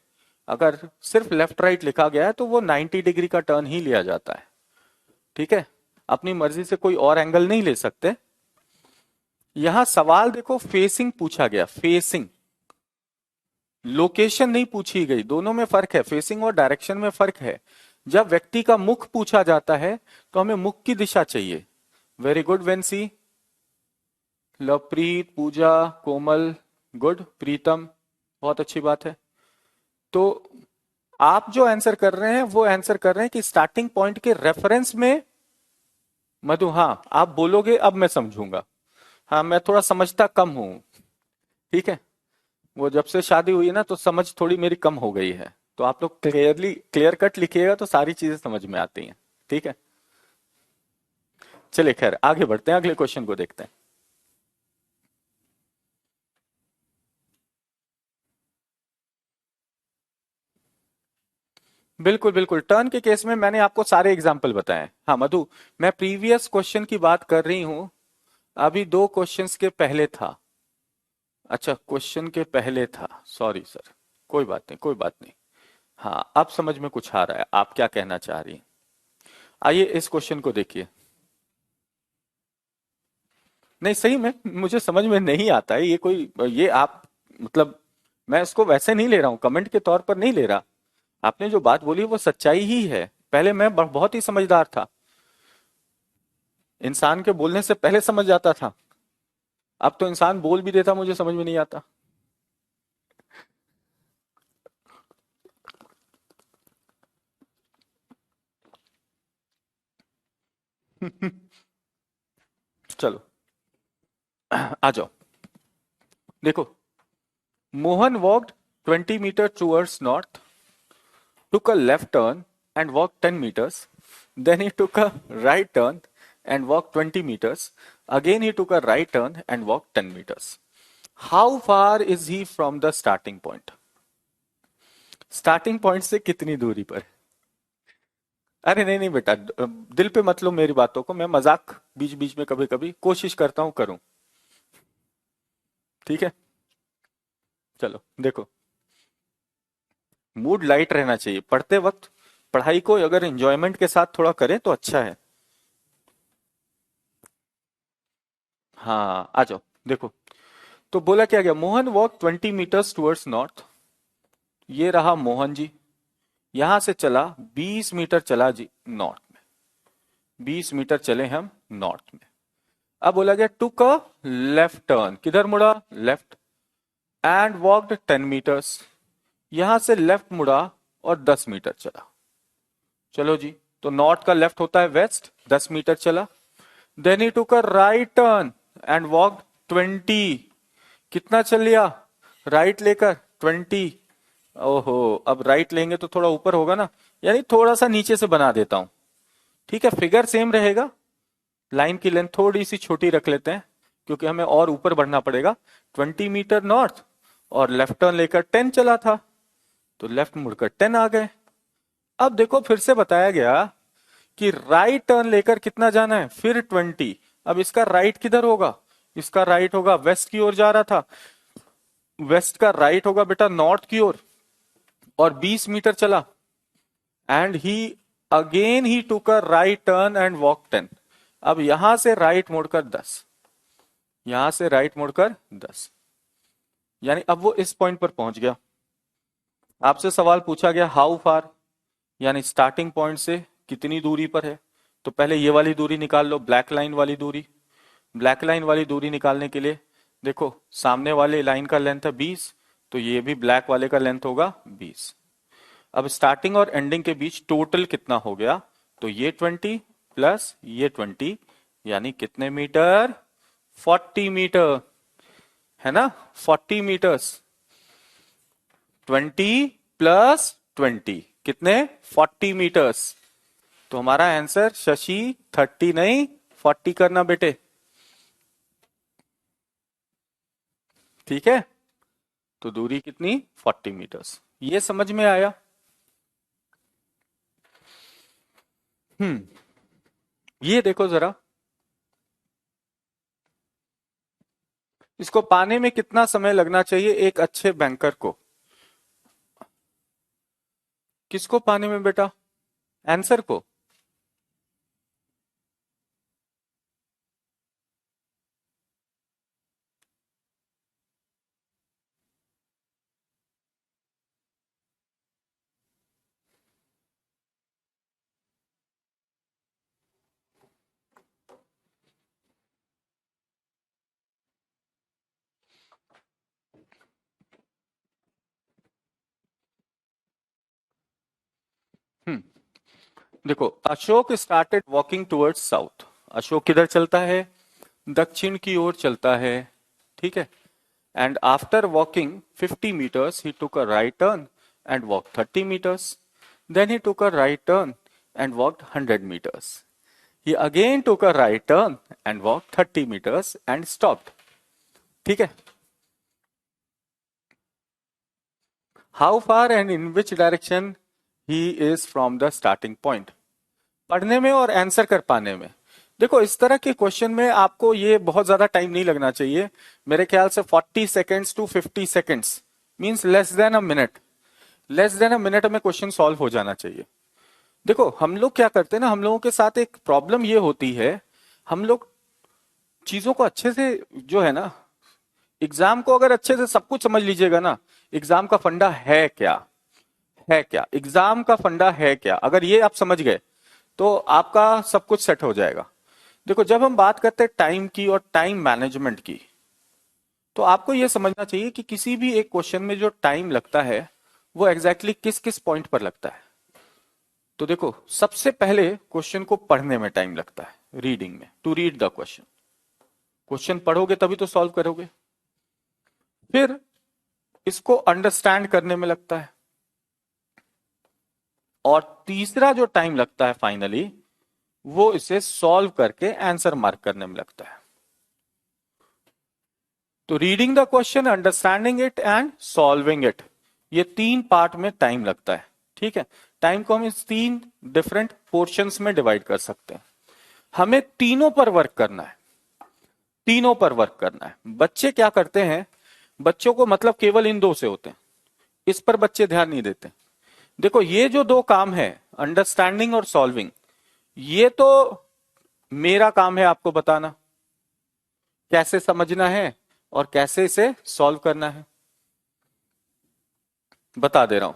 अगर सिर्फ लेफ्ट राइट लिखा गया है तो वो 90 डिग्री का टर्न ही लिया जाता है। ठीक है, अपनी मर्जी से कोई और एंगल नहीं ले सकते। यहां सवाल देखो फेसिंग पूछा गया, फेसिंग, लोकेशन नहीं पूछी गई। दोनों में फर्क है, फेसिंग और डायरेक्शन में फर्क है। जब व्यक्ति का मुख पूछा जाता है तो हमें मुख की दिशा चाहिए। वेरी गुड वेंसी, लवप्रीत, पूजा, कोमल, गुड, प्रीतम, बहुत अच्छी बात है। तो आप जो आंसर कर रहे हैं वो आंसर कर रहे हैं कि स्टार्टिंग पॉइंट के रेफरेंस में। मधु हाँ, आप बोलोगे अब मैं समझूंगा। हाँ, मैं थोड़ा समझता कम हूं। ठीक है, वो जब से शादी हुई है ना तो समझ थोड़ी मेरी कम हो गई है। तो आप लोग क्लियर कट लिखिएगा तो सारी चीजें समझ में आती हैं। ठीक है, चलिए खैर आगे बढ़ते हैं, अगले क्वेश्चन को देखते हैं। बिल्कुल बिल्कुल, टर्न के केस में मैंने आपको सारे एग्जाम्पल बताए। हाँ मधु, मैं प्रीवियस क्वेश्चन की बात कर रही हूं, अभी दो क्वेश्चंस के पहले था। अच्छा, क्वेश्चन के पहले था, सॉरी सर, कोई बात नहीं कोई बात नहीं। हाँ, अब समझ में कुछ आ रहा है आप क्या कहना चाह रही हैं। आइए इस क्वेश्चन को देखिए। नहीं सही में मुझे समझ में नहीं आता है ये कोई, ये आप मतलब, मैं इसको वैसे नहीं ले रहा हूँ, कमेंट के तौर पर नहीं ले रहा। आपने जो बात बोली वो सच्चाई ही है। पहले मैं बहुत ही समझदार था, इंसान के बोलने से पहले समझ जाता था। अब तो इंसान बोल भी देता मुझे समझ में नहीं आता। चलो आ जाओ। देखो, Mohan walked 20 meter towards north, took a left turn and walked 10 meters. Then he took a right turn and walked 20 meters. Again, he took a right turn and walked 10 meters. How far is he from the starting point? Starting point से कितनी दूरी पर? अरे नहीं नहीं बेटा, दिल पे मत लो मेरी बातों को, मैं मजाक बीच बीच में कभी कभी कोशिश करता हूं करूं। ठीक है, चलो देखो, मूड लाइट रहना चाहिए पढ़ते वक्त। पढ़ाई को अगर एंजॉयमेंट के साथ थोड़ा करें तो अच्छा है। हाँ आ जाओ, देखो तो बोला क्या गया, Mohan walk 20 meters towards north. ये रहा मोहन जी, यहां से चला 20 मीटर चला जी नॉर्थ में, 20 मीटर चले हम नॉर्थ में। अब बोला गया टुक अ लेफ्ट टर्न, किधर मुड़ा? लेफ्ट, एंड वॉकड 10 मीटर्स, यहां से लेफ्ट मुड़ा और 10 मीटर चला। चलो जी, तो नॉर्थ का लेफ्ट होता है वेस्ट, 10 मीटर चला। Then he took a right turn and walked 20, कितना चल लिया राइट लेकर? 20। ओहो, अब राइट लेंगे तो थोड़ा ऊपर होगा ना, यानी थोड़ा सा नीचे से बना देता हूं। ठीक है, फिगर सेम रहेगा, लाइन की लेंथ थोड़ी सी छोटी रख लेते हैं क्योंकि हमें और ऊपर बढ़ना पड़ेगा। 20 मीटर नॉर्थ और लेफ्ट टर्न लेकर 10 चला था, तो लेफ्ट मुड़कर 10 आ गए। अब देखो फिर से बताया गया कि राइट टर्न लेकर कितना जाना है? फिर 20। अब इसका राइट किधर होगा? इसका राइट होगा, वेस्ट की ओर जा रहा था, वेस्ट का राइट होगा बेटा नॉर्थ की ओर, और 20 मीटर चला। And he again he took a right turn and walk 10। अब यहां से राइट मोड़कर 10, यहां से राइट मोड़कर 10, यानी अब वो इस पॉइंट पर पहुंच गया। आपसे सवाल पूछा गया हाउ फार, यानी स्टार्टिंग पॉइंट से कितनी दूरी पर है। तो पहले ये वाली दूरी निकाल लो, ब्लैक लाइन वाली दूरी। ब्लैक लाइन वाली दूरी निकालने के लिए देखो, सामने वाले लाइन का लेंथ है 20, तो ये भी ब्लैक वाले का लेंथ होगा 20। अब स्टार्टिंग और एंडिंग के बीच टोटल कितना हो गया? तो ये 20 प्लस ये 20, यानी कितने मीटर? 40 मीटर, है ना? 40 मीटर्स। 20 + 20 कितने? 40 मीटर्स। तो हमारा आंसर शशि 30 नहीं 40 करना बेटे, ठीक है? तो दूरी कितनी? 40 मीटर्स। ये समझ में आया? हम्म। ये देखो जरा, इसको पाने में कितना समय लगना चाहिए एक अच्छे बैंकर को? किसको पाने में बेटा? आंसर को? हम्म। देखो, Ashok started walking towards south. Ashok किधर चलता है? दक्षिण की ओर चलता है, ठीक है? And after walking 50 meters he took a right turn and walked 30 meters. Then he took a right turn and walked 100 meters. He again took a right turn and walked 30 meters and stopped. ठीक है? How far and in which direction he is from the starting point? पढ़ने में और answer कर पाने में। देखो, इस तरह के क्वेश्चन में आपको ये बहुत ज्यादा टाइम नहीं लगना चाहिए। मेरे ख्याल से 40 seconds to 50 seconds means less than a minute. Less than a minute में क्वेश्चन सॉल्व हो जाना चाहिए। देखो, हम लोग क्या करते हैं ना, हम लोगों के साथ एक प्रॉब्लम ये होती है, हम लोग चीजों को अच्छे से, जो है ना, एग्जाम को अगर अच्छे से सब कुछ समझ लीजिएगा ना, एग्जाम का फंडा है क्या, है क्या, एग्जाम का फंडा है क्या, अगर ये आप समझ गए तो आपका सब कुछ सेट हो जाएगा। देखो, जब हम बात करते हैं टाइम की और टाइम मैनेजमेंट की, तो आपको यह समझना चाहिए कि किसी भी एक क्वेश्चन में जो टाइम लगता है वो एग्जैक्टली किस किस पॉइंट पर लगता है। तो देखो, सबसे पहले क्वेश्चन को पढ़ने में टाइम लगता है, रीडिंग में, to read the question. Question पढ़ोगे तभी तो सॉल्व करोगे। फिर इसको अंडरस्टैंड करने में लगता है, और तीसरा जो टाइम लगता है फाइनली, वो इसे सॉल्व करके आंसर मार्क करने में लगता है। तो reading the question, understanding it and solving it, ये तीन पार्ट में टाइम लगता है, ठीक है? टाइम को हम इस तीन डिफरेंट पोर्शंस में डिवाइड कर सकते हैं। हमें तीनों पर वर्क करना है, तीनों पर वर्क करना है। बच्चे क्या करते हैं, बच्चों को मतलब केवल इन दो से होते हैं, इस पर बच्चे ध्यान नहीं देते। देखो, ये जो दो काम है, अंडरस्टैंडिंग और सॉल्विंग, ये तो मेरा काम है आपको बताना कैसे समझना है और कैसे इसे सॉल्व करना है, बता दे रहा हूं।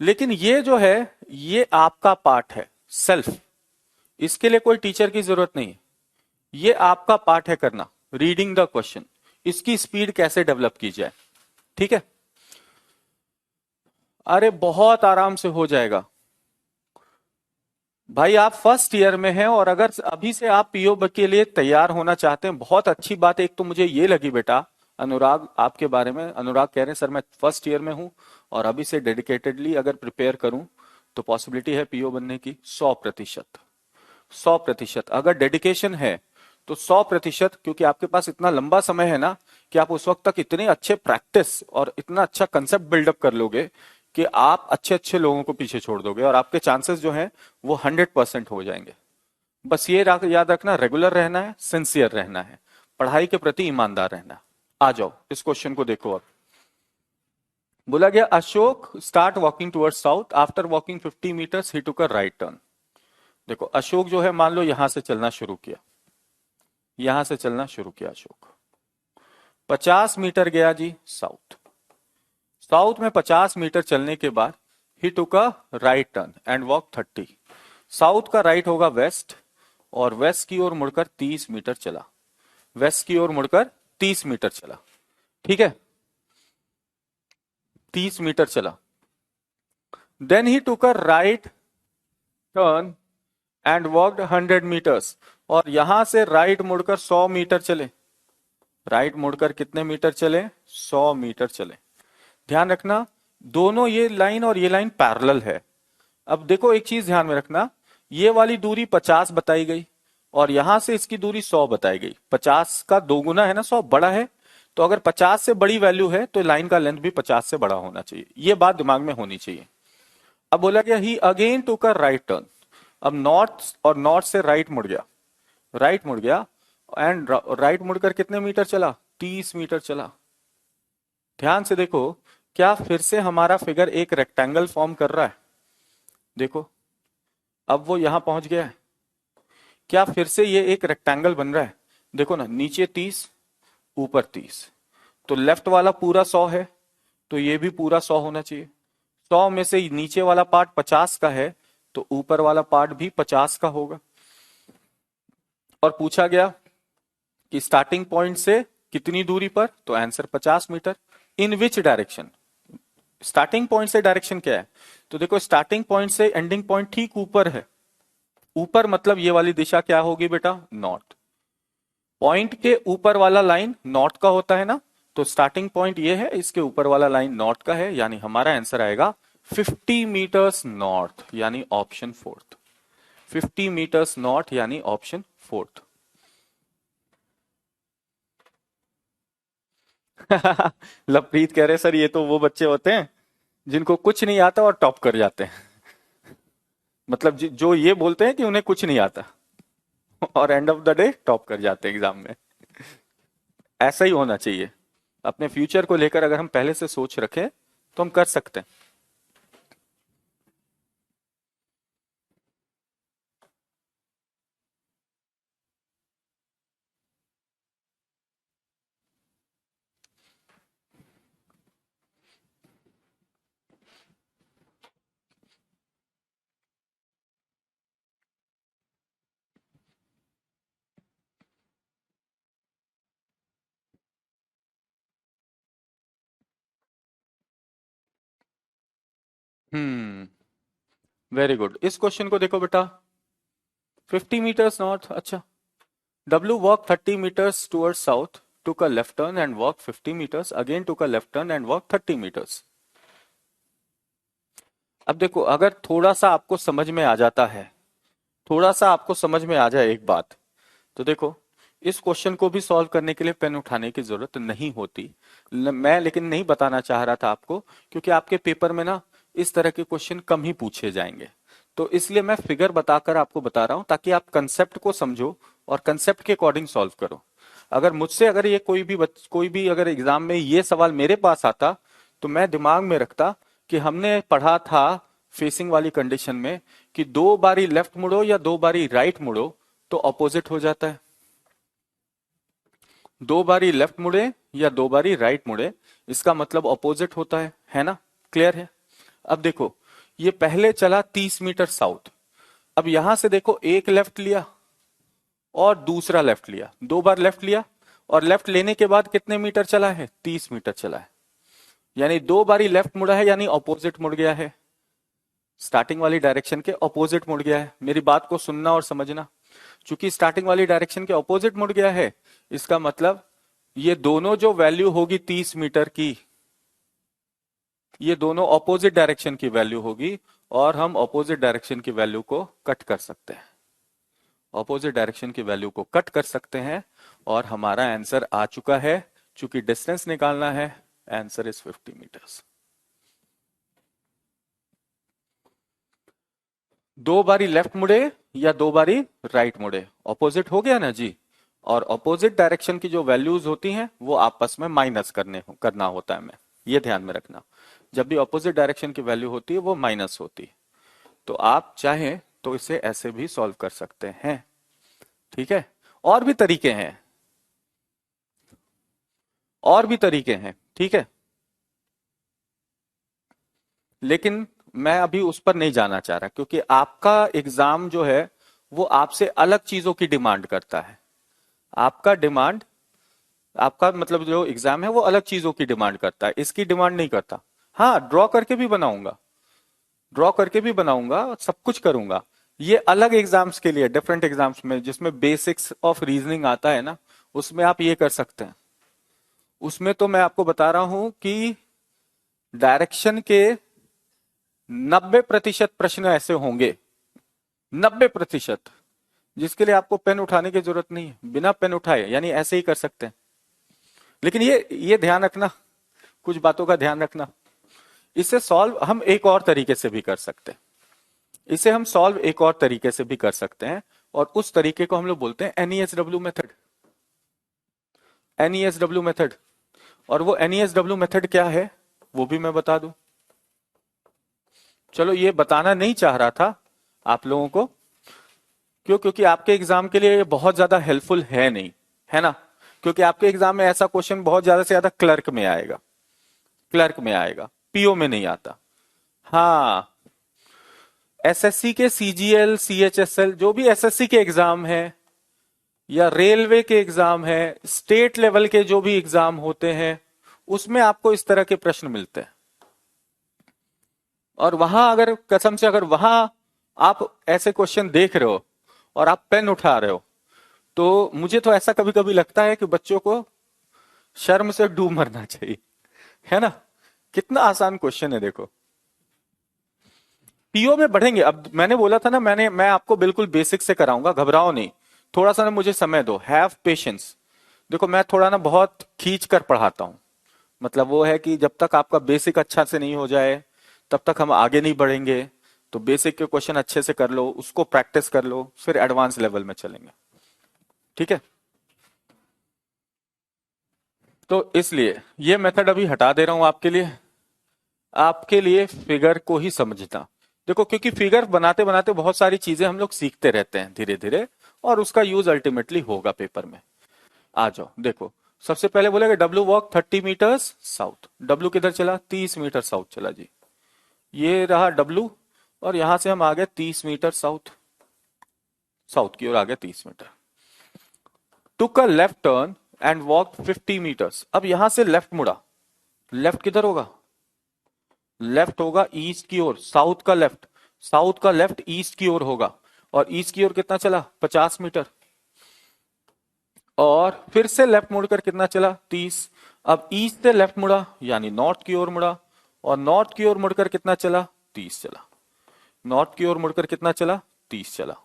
लेकिन ये जो है, ये आपका पार्ट है, सेल्फ। इसके लिए कोई टीचर की जरूरत नहीं है, ये आपका पार्ट है करना, रीडिंग द क्वेश्चन, इसकी स्पीड कैसे डेवलप की जाए, ठीक है? अरे बहुत आराम से हो जाएगा भाई। आप फर्स्ट ईयर में हैं और अगर अभी से आप पीओ के लिए तैयार होना चाहते हैं, बहुत अच्छी बात है। एक तो मुझे ये लगी बेटा, अनुराग आपके बारे में, अनुराग कह रहे हैं सर मैं फर्स्ट ईयर में हूं और अभी से डेडिकेटेडली अगर प्रिपेयर करूं तो पॉसिबिलिटी है पीओ बनने की 100%। 100% अगर डेडिकेशन है तो 100%, क्योंकि आपके पास इतना लंबा समय है ना कि आप उस वक्त तक इतने अच्छे प्रैक्टिस और इतना अच्छा कंसेप्ट बिल्डअप कर लोगे कि आप अच्छे अच्छे लोगों को पीछे छोड़ दोगे और आपके चांसेस जो हैं वो 100% हो जाएंगे। बस ये याद रखना, रेगुलर रहना है, सिंसियर रहना है, पढ़ाई के प्रति ईमानदार रहना है। आ जाओ इस क्वेश्चन को देखो। अब बोला गया, Ashok start walking towards south, after walking 50 meters he took a right turn. देखो, अशोक जो है, मान लो यहां से चलना शुरू किया, यहां से चलना शुरू किया अशोक, 50 मीटर गया जी साउथ। साउथ में 50 मीटर चलने के बाद he took a right turn and walk 30। South का राइट होगा वेस्ट, और वेस्ट की ओर मुड़कर 30 मीटर चला, वेस्ट की ओर मुड़कर 30 मीटर चला, ठीक है? 30 मीटर चला। Then he took a right turn and walked 100 meters, और यहां से राइट मुड़कर 100 मीटर चले। राइट मुड़कर कितने मीटर चले? 100 मीटर चले। ध्यान रखना, दोनों ये लाइन और ये लाइन पैरेलल है। अब देखो एक चीज ध्यान में रखना, ये वाली दूरी 50 बताई गई और यहां से इसकी दूरी 100 बताई गई। 50 का दोगुना है ना, 100 बड़ा है, तो अगर 50 से बड़ी वैल्यू है तो लाइन का लेंथ भी 50 से बड़ा होना चाहिए। ये बात दिमाग में होनी चाहिए। अब बोला गया ही अगेन टूक अ राइट टर्न। अब नॉर्थ और नॉर्थ से राइट मुड़ गया, राइट मुड़ गया एंड राइट मुड़कर कितने मीटर चला? 30 मीटर चला। ध्यान से देखो, क्या फिर से हमारा फिगर एक रेक्टेंगल फॉर्म कर रहा है? देखो अब वो यहां पहुंच गया है, क्या फिर से ये एक रेक्टेंगल बन रहा है? देखो ना, नीचे 30 ऊपर 30, तो लेफ्ट वाला पूरा 100 है, तो ये भी पूरा 100 होना चाहिए। 100 में से नीचे वाला पार्ट 50 का है, तो ऊपर वाला पार्ट भी 50 का होगा। और पूछा गया कि स्टार्टिंग पॉइंट से कितनी दूरी पर, तो answer 50 meter. In which direction? Starting point से डायरेक्शन क्या है? तो देखो स्टार्टिंग पॉइंट से एंडिंग पॉइंट ठीक ऊपर है। ऊपर मतलब ये वाली दिशा क्या होगी बेटा? नॉर्थ। पॉइंट के ऊपर वाला लाइन नॉर्थ का होता है ना, तो स्टार्टिंग पॉइंट ये है, इसके ऊपर वाला लाइन नॉर्थ का है, यानी हमारा आंसर आएगा 50 मीटर्स नॉर्थ, यानी ऑप्शन फोर्थ। 50 मीटर्स नॉर्थ यानी ऑप्शन फोर्थ। लवप्रीत कह रहे सर ये तो वो बच्चे होते हैं जिनको कुछ नहीं आता और टॉप कर जाते हैं। मतलब जो ये बोलते हैं कि उन्हें कुछ नहीं आता और end of the day top कर जाते हैं एग्जाम में। ऐसा ही होना चाहिए। अपने फ्यूचर को लेकर अगर हम पहले से सोच रखें तो हम कर सकते हैं। Very good. इस क्वेश्चन को देखो बेटा, 50 मीटर्स नॉर्थ। अच्छा, W walked 30 meters towards south, took a left turn and walked 50 meters, again took a left turn and walked 30 meters. अब देखो, अगर थोड़ा सा आपको समझ में आ जाता है, थोड़ा सा आपको समझ में आ जाए एक बात, तो देखो इस क्वेश्चन को भी सॉल्व करने के लिए पेन उठाने की जरूरत नहीं होती। मैं लेकिन नहीं बताना चाह रहा था आपको, क्योंकि आपके पेपर में ना इस तरह के क्वेश्चन कम ही पूछे जाएंगे, तो इसलिए मैं फिगर बताकर आपको बता रहा हूं ताकि आप कंसेप्ट को समझो और कंसेप्ट के अकॉर्डिंग सॉल्व करो। अगर मुझसे अगर ये कोई भी अगर एग्जाम में ये सवाल मेरे पास आता, तो मैं दिमाग में रखता कि हमने पढ़ा था फेसिंग वाली कंडीशन में कि 2 बारी लेफ्ट मुड़ो या 2 बारी राइट मुड़ो तो अपोजिट हो जाता है। 2 बारी लेफ्ट मुड़े या 2 बारी राइट मुड़े, इसका मतलब अपोजिट होता है ना? क्लियर है? अब देखो, ये पहले चला 30 मीटर साउथ। अब यहां से देखो, एक लेफ्ट लिया और दूसरा लेफ्ट लिया, 2 बार लेफ्ट लिया, और लेफ्ट लेने के बाद कितने मीटर चला है? 30 मीटर चला है। यानी 2 बारी लेफ्ट मुड़ा है, यानी ऑपोजिट मुड़ गया है, स्टार्टिंग वाली डायरेक्शन के ऑपोजिट मुड़ गया है। मेरी बात को सुनना और समझना, चूंकि स्टार्टिंग वाली डायरेक्शन के ऑपोजिट मुड़ गया है, इसका मतलब ये दोनों जो वैल्यू होगी 30 मीटर की, ये दोनों ऑपोजिट डायरेक्शन की वैल्यू होगी, और हम ऑपोजिट डायरेक्शन की वैल्यू को कट कर सकते हैं। ऑपोजिट डायरेक्शन की वैल्यू को कट कर सकते हैं, और हमारा आंसर आ चुका है। चूंकि डिस्टेंस निकालना है, आंसर इज 50 मीटर्स। 2 बारी लेफ्ट मुड़े या 2 बारी राइट मुड़े, ऑपोजिट हो गया ना जी। और ऑपोजिट डायरेक्शन की जो वैल्यूज होती हैं वो आपस में माइनस करना होता है। हमें ये ध्यान में रखना, जब भी ऑपोजिट डायरेक्शन की वैल्यू होती है वो माइनस होती है। तो आप चाहें तो इसे ऐसे भी सॉल्व कर सकते हैं। ठीक है? और भी तरीके हैं, और भी तरीके हैं, ठीक है, लेकिन मैं अभी उस पर नहीं जाना चाह रहा, क्योंकि आपका एग्जाम जो है वो आपसे अलग चीजों की डिमांड करता है। आपका डिमांड, आपका मतलब जो एग्जाम है वो अलग चीजों की डिमांड करता है, इसकी डिमांड नहीं करता। हाँ, ड्रॉ करके भी बनाऊंगा, ड्रॉ करके भी बनाऊंगा, सब कुछ करूंगा, ये अलग एग्जाम्स के लिए, डिफरेंट एग्जाम्स में जिसमें बेसिक्स ऑफ रीजनिंग आता है ना, उसमें आप ये कर सकते हैं। उसमें तो मैं आपको बता रहा हूं कि डायरेक्शन के 90% प्रश्न ऐसे होंगे, 90%, जिसके लिए आपको पेन उठाने की जरूरत नहीं है, बिना पेन उठाए यानी ऐसे ही कर सकते हैं। लेकिन ये ध्यान रखना, कुछ बातों का ध्यान रखना, इसे सॉल्व हम एक और तरीके से भी कर सकते हैं। इसे हम सॉल्व एक और तरीके से भी कर सकते हैं, और उस तरीके को हम लोग बोलते हैं एनईएसडब्ल्यू मेथड। एनईएसडब्ल्यू मेथड। और वो एनईएसडब्ल्यू मेथड क्या है वो भी मैं बता दूं। चलो, ये बताना नहीं चाह रहा था आप लोगों को, क्यों? क्योंकि आपके एग्जाम के लिए ये बहुत ज्यादा हेल्पफुल है नहीं, है ना? क्योंकि आपके एग्जाम में ऐसा क्वेश्चन बहुत ज्यादा से ज्यादा क्लर्क में आएगा, क्लर्क में आएगा, पीओ में नहीं आता। हाँ, एसएससी के सीजीएल सीएचएसएल जो भी एसएससी के एग्जाम है, या रेलवे के एग्जाम है, स्टेट लेवल के जो भी एग्जाम होते हैं, उसमें आपको इस तरह के प्रश्न मिलते हैं। और वहां अगर कसम से अगर वहां आप ऐसे क्वेश्चन देख रहे हो और आप पेन उठा रहे हो, तो मुझे तो ऐसा कभी कभी लगता है कि बच्चों को शर्म से डूब मरना चाहिए, है ना? कितना आसान क्वेश्चन है, देखो। पीओ में बढ़ेंगे। अब मैंने बोला था ना, मैं आपको बिल्कुल बेसिक से कराऊंगा, घबराओ नहीं। थोड़ा सा ना मुझे समय दो, हैव पेशेंस। देखो, मैं थोड़ा ना बहुत खींच कर पढ़ाता हूं। मतलब वो है कि जब तक आपका बेसिक अच्छा से नहीं हो जाए तब तक हम आगे नहीं बढ़ेंगे। तो बेसिक के क्वेश्चन अच्छे से कर लो, उसको प्रैक्टिस कर लो, फिर एडवांस लेवल में चलेंगे। ठीक है? तो इसलिए ये मेथड अभी हटा दे रहा हूं आपके लिए। आपके लिए फिगर को ही समझना। देखो, क्योंकि फिगर बनाते बनाते बहुत सारी चीजें हम लोग सीखते रहते हैं धीरे धीरे, और उसका यूज अल्टीमेटली होगा पेपर में। आ जाओ, देखो। सबसे पहले बोलेगा W walk 30 meters south. W किधर चला? 30 मीटर साउथ चला जी। ये रहा डब्ल्यू, और यहां से हम आ गए 30 मीटर साउथ, साउथ की ओर आ गए 30 meter. Took a left turn and walk 50 meters. अब यहां से लेफ्ट मुड़ा। लेफ्ट किधर होगा? लेफ्ट होगा ईस्ट की ओर, साउथ का लेफ्ट। साउथ का लेफ्ट ईस्ट की ओर होगा। और ईस्ट की ओर कितना चला? 50 मीटर। और फिर से लेफ्ट मुड़कर कितना चला? 30। अब ईस्ट से लेफ्ट मुड़ा यानी नॉर्थ की ओर मुड़ा, और नॉर्थ की ओर मुड़कर कितना चला? 30 चला। नॉर्थ की ओर मुड़कर कितना चला? 30 चला।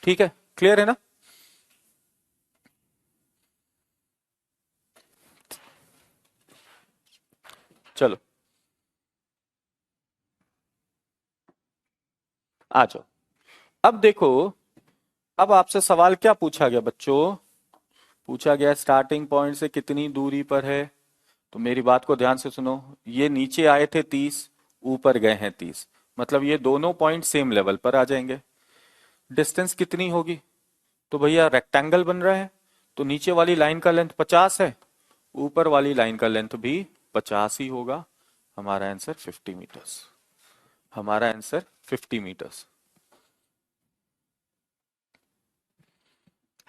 ठीक है? क्लियर है ना? चलो, आ जाओ। अब देखो, अब आपसे सवाल क्या पूछा गया बच्चों? पूछा गया स्टार्टिंग पॉइंट से कितनी दूरी पर है। तो मेरी बात को ध्यान से सुनो। ये नीचे आए थे 30, ऊपर गए हैं 30, मतलब ये दोनों पॉइंट सेम लेवल पर आ जाएंगे। डिस्टेंस कितनी होगी? तो भैया रेक्टेंगल बन रहा है, तो नीचे वाली लाइन का लेंथ 50 है, ऊपर वाली लाइन का लेंथ भी 50 ही होगा। हमारा आंसर 50 मीटर्स। हमारा answer 50 metres.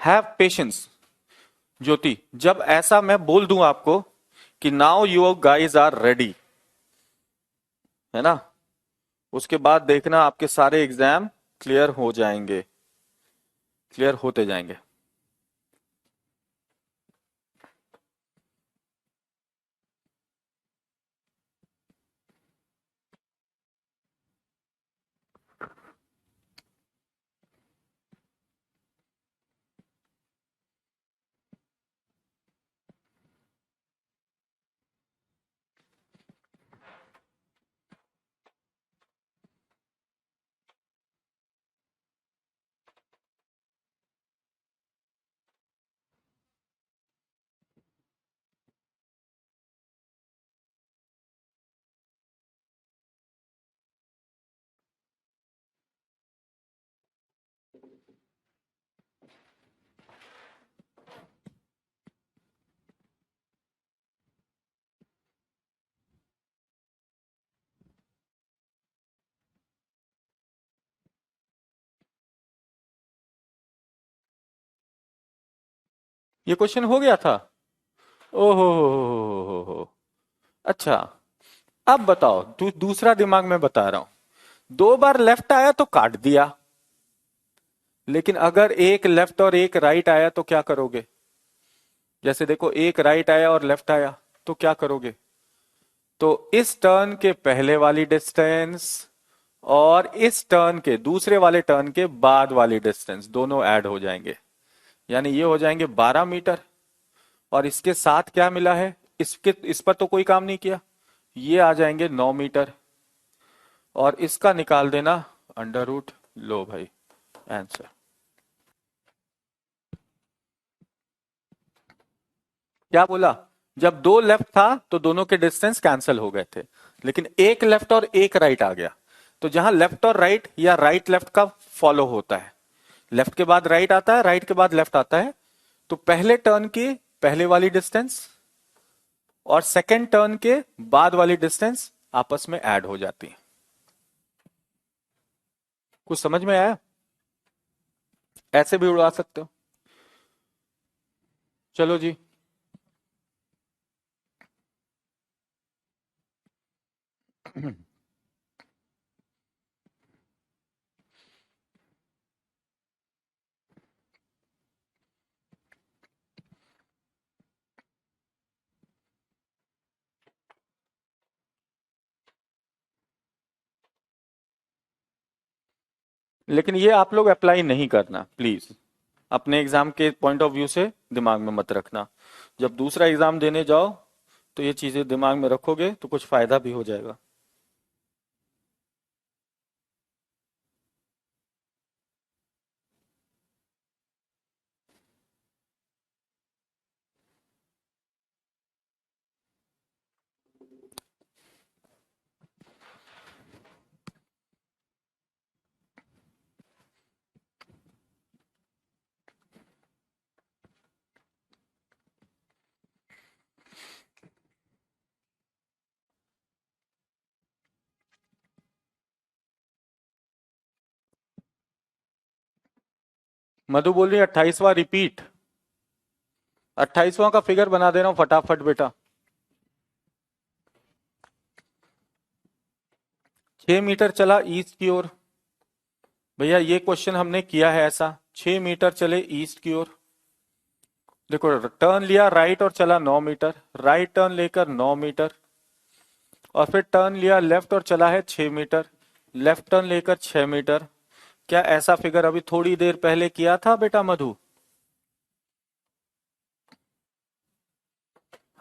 Have patience. Jyoti, जब ऐसा मैं बोल दूं आपको कि now you guys are ready, है ना, उसके बाद देखना आपके सारे एग्जाम क्लियर हो जाएंगे, क्लियर होते जाएंगे। ये क्वेश्चन हो गया था। ओहो हो। अच्छा, अब बताओ, दूसरा दिमाग में बता रहा हूं। 2 बार लेफ्ट आया तो काट दिया, लेकिन अगर एक लेफ्ट और एक राइट आया तो क्या करोगे? जैसे देखो, एक राइट आया और लेफ्ट आया तो क्या करोगे? तो इस टर्न के पहले वाली डिस्टेंस और इस टर्न के दूसरे वाले टर्न के बाद वाली डिस्टेंस दोनों ऐड हो जाएंगे, यानी ये हो जाएंगे 12 मीटर। और इसके साथ क्या मिला है, इस पर तो कोई काम नहीं किया, ये आ जाएंगे 9 मीटर। और इसका निकाल देना अंडर रूट। लो भाई आंसर। क्या बोला? जब दो लेफ्ट था तो दोनों के डिस्टेंस कैंसिल हो गए थे, लेकिन एक लेफ्ट और एक राइट आ गया। तो जहां लेफ्ट और राइट या राइट लेफ्ट का फॉलो होता है, लेफ्ट के बाद राइट आता है, राइट के बाद लेफ्ट आता है, तो पहले टर्न की पहले वाली डिस्टेंस और सेकेंड टर्न के बाद वाली डिस्टेंस आपस में ऐड हो जाती है। कुछ समझ में आया? ऐसे भी उड़ा सकते हो। चलो जी। लेकिन ये आप लोग अप्लाई नहीं करना प्लीज, अपने एग्जाम के पॉइंट ऑफ व्यू से दिमाग में मत रखना। जब दूसरा एग्जाम देने जाओ तो ये चीजें दिमाग में रखोगे तो कुछ फायदा भी हो जाएगा। मधु बोल रही है 28वां रिपीट। 28वां का फिगर बना दे रहा हूं फटाफट बेटा। 6 मीटर चला ईस्ट की ओर। भैया ये क्वेश्चन हमने किया है ऐसा, 6 मीटर चले ईस्ट की ओर। देखो टर्न लिया राइट और चला 9 मीटर, राइट टर्न लेकर 9 मीटर, और फिर टर्न लिया लेफ्ट और चला है 6 मीटर, लेफ्ट टर्न लेकर 6 मीटर। क्या ऐसा फिगर अभी थोड़ी देर पहले किया था बेटा मधु?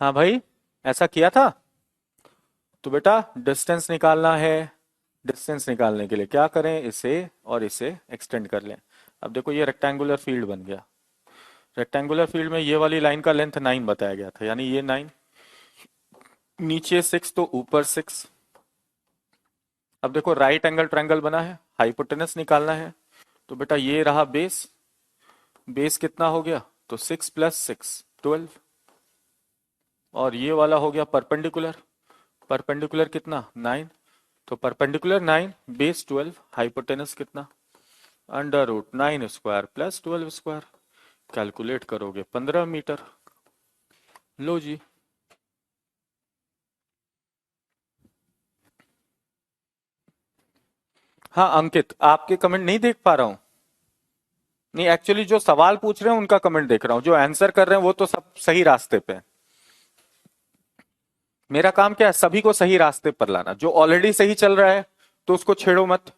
हाँ भाई, ऐसा किया था। तो बेटा डिस्टेंस निकालना है। डिस्टेंस निकालने के लिए क्या करें, इसे और इसे एक्सटेंड कर लें। अब देखो ये रेक्टेंगुलर फील्ड बन गया। रेक्टेंगुलर फील्ड में ये वाली लाइन का लेंथ 9 बताया गया था, यानी ये 9, नीचे 6 तो ऊपर 6। अब देखो राइट एंगल ट्रायंगल बना है, हाइपोटेनस निकालना है। तो बेटा ये रहा बेस, बेस कितना हो गया, तो 6 + 6 12। और ये वाला हो गया परपेंडिकुलर, परपेंडिकुलर कितना 9, तो परपेंडिकुलर 9 बेस 12, हाइपोटेनस कितना under root 9 square plus 12 square. Calculate करोगे 15 मीटर। लो जी। हाँ अंकित, आपके कमेंट नहीं देख पा रहा हूं। नहीं एक्चुअली जो सवाल पूछ रहे हैं उनका कमेंट देख रहा हूं, जो आंसर कर रहे हैं वो तो सब सही रास्ते पे हैं। मेरा काम क्या है, सभी को सही रास्ते पर लाना। जो ऑलरेडी सही चल रहा है तो उसको छेड़ो मत,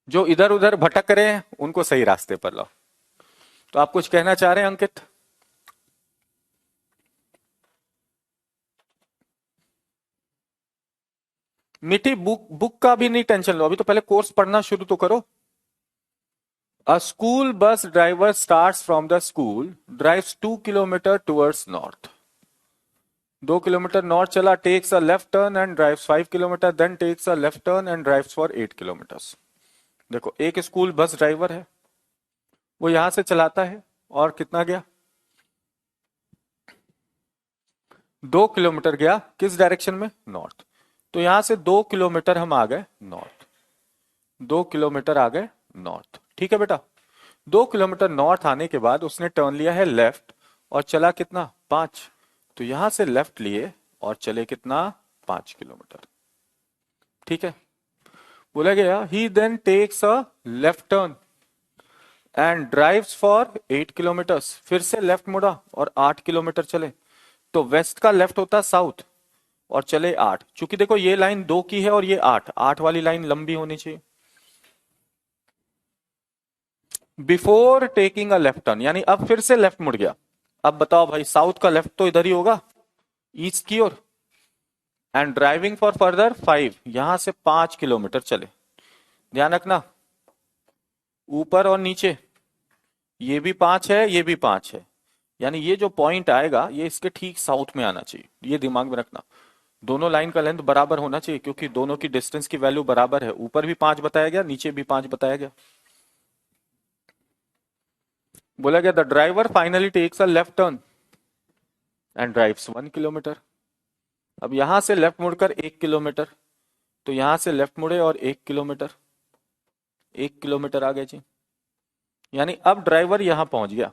जो इधर उधर भटक रहे हैं उनको सही रास्ते पर लाओ। तो आप कुछ कहना चाह रहे हैं अंकित? मीठी बुक बुक का भी नहीं टेंशन लो, अभी तो पहले कोर्स पढ़ना शुरू तो करो। A school bus driver starts from the school, drives 2 kilometers towards north. 2 kilometre north चला, takes a left turn and drives 5 kilometre, then takes a left turn and drives for 8 kilometre. देखो एक school bus driver है, वो यहां से चलाता है और कितना गया, 2 किलोमीटर गया किस डायरेक्शन में, नॉर्थ। तो यहां से 2 किलोमीटर हम आ गए नॉर्थ, 2 किलोमीटर आ गए नॉर्थ, ठीक है बेटा। 2 किलोमीटर नॉर्थ आने के बाद उसने टर्न लिया है लेफ्ट और चला कितना 5। तो यहां से लेफ्ट लिए और चले कितना 5 किलोमीटर, ठीक है। बोला गया he then takes a left turn, and drives for 8 kilometre, फिर से लेफ्ट मुड़ा और 8 किलोमीटर चले। तो वेस्ट का लेफ्ट होता साउथ और चले 8। चूंकि देखो ये लाइन 2 की है और ये 8, 8 वाली लाइन लंबी होनी चाहिए। Before taking a left turn, यानी अब फिर से लेफ्ट मुड़ गया। अब बताओ भाई, साउथ का लेफ्ट तो इधर ही होगा, ईस्ट की ओर। एंड ड्राइविंग फॉर फर्दर 5, यहां से 5 किलोमीटर चले। ध्यान रखना, ऊपर और नीचे ये भी 5 है, ये भी 5 है, यानी ये जो पॉइंट आएगा ये इसके ठीक साउथ में आना चाहिए। ये दिमाग में रखना, दोनों लाइन का लेंथ बराबर होना चाहिए, क्योंकि दोनों की डिस्टेंस की वैल्यू बराबर है। ऊपर भी 5 बताया गया, नीचे भी 5 बताया गया। बोला गया the driver finally takes a left turn and drives 1 kilometer. अब यहां से लेफ्ट मुड़कर 1 किलोमीटर, तो यहां से लेफ्ट मुड़े और 1 किलोमीटर, 1 किलोमीटर आ गए जी। यानी अब ड्राइवर यहां पहुंच गया।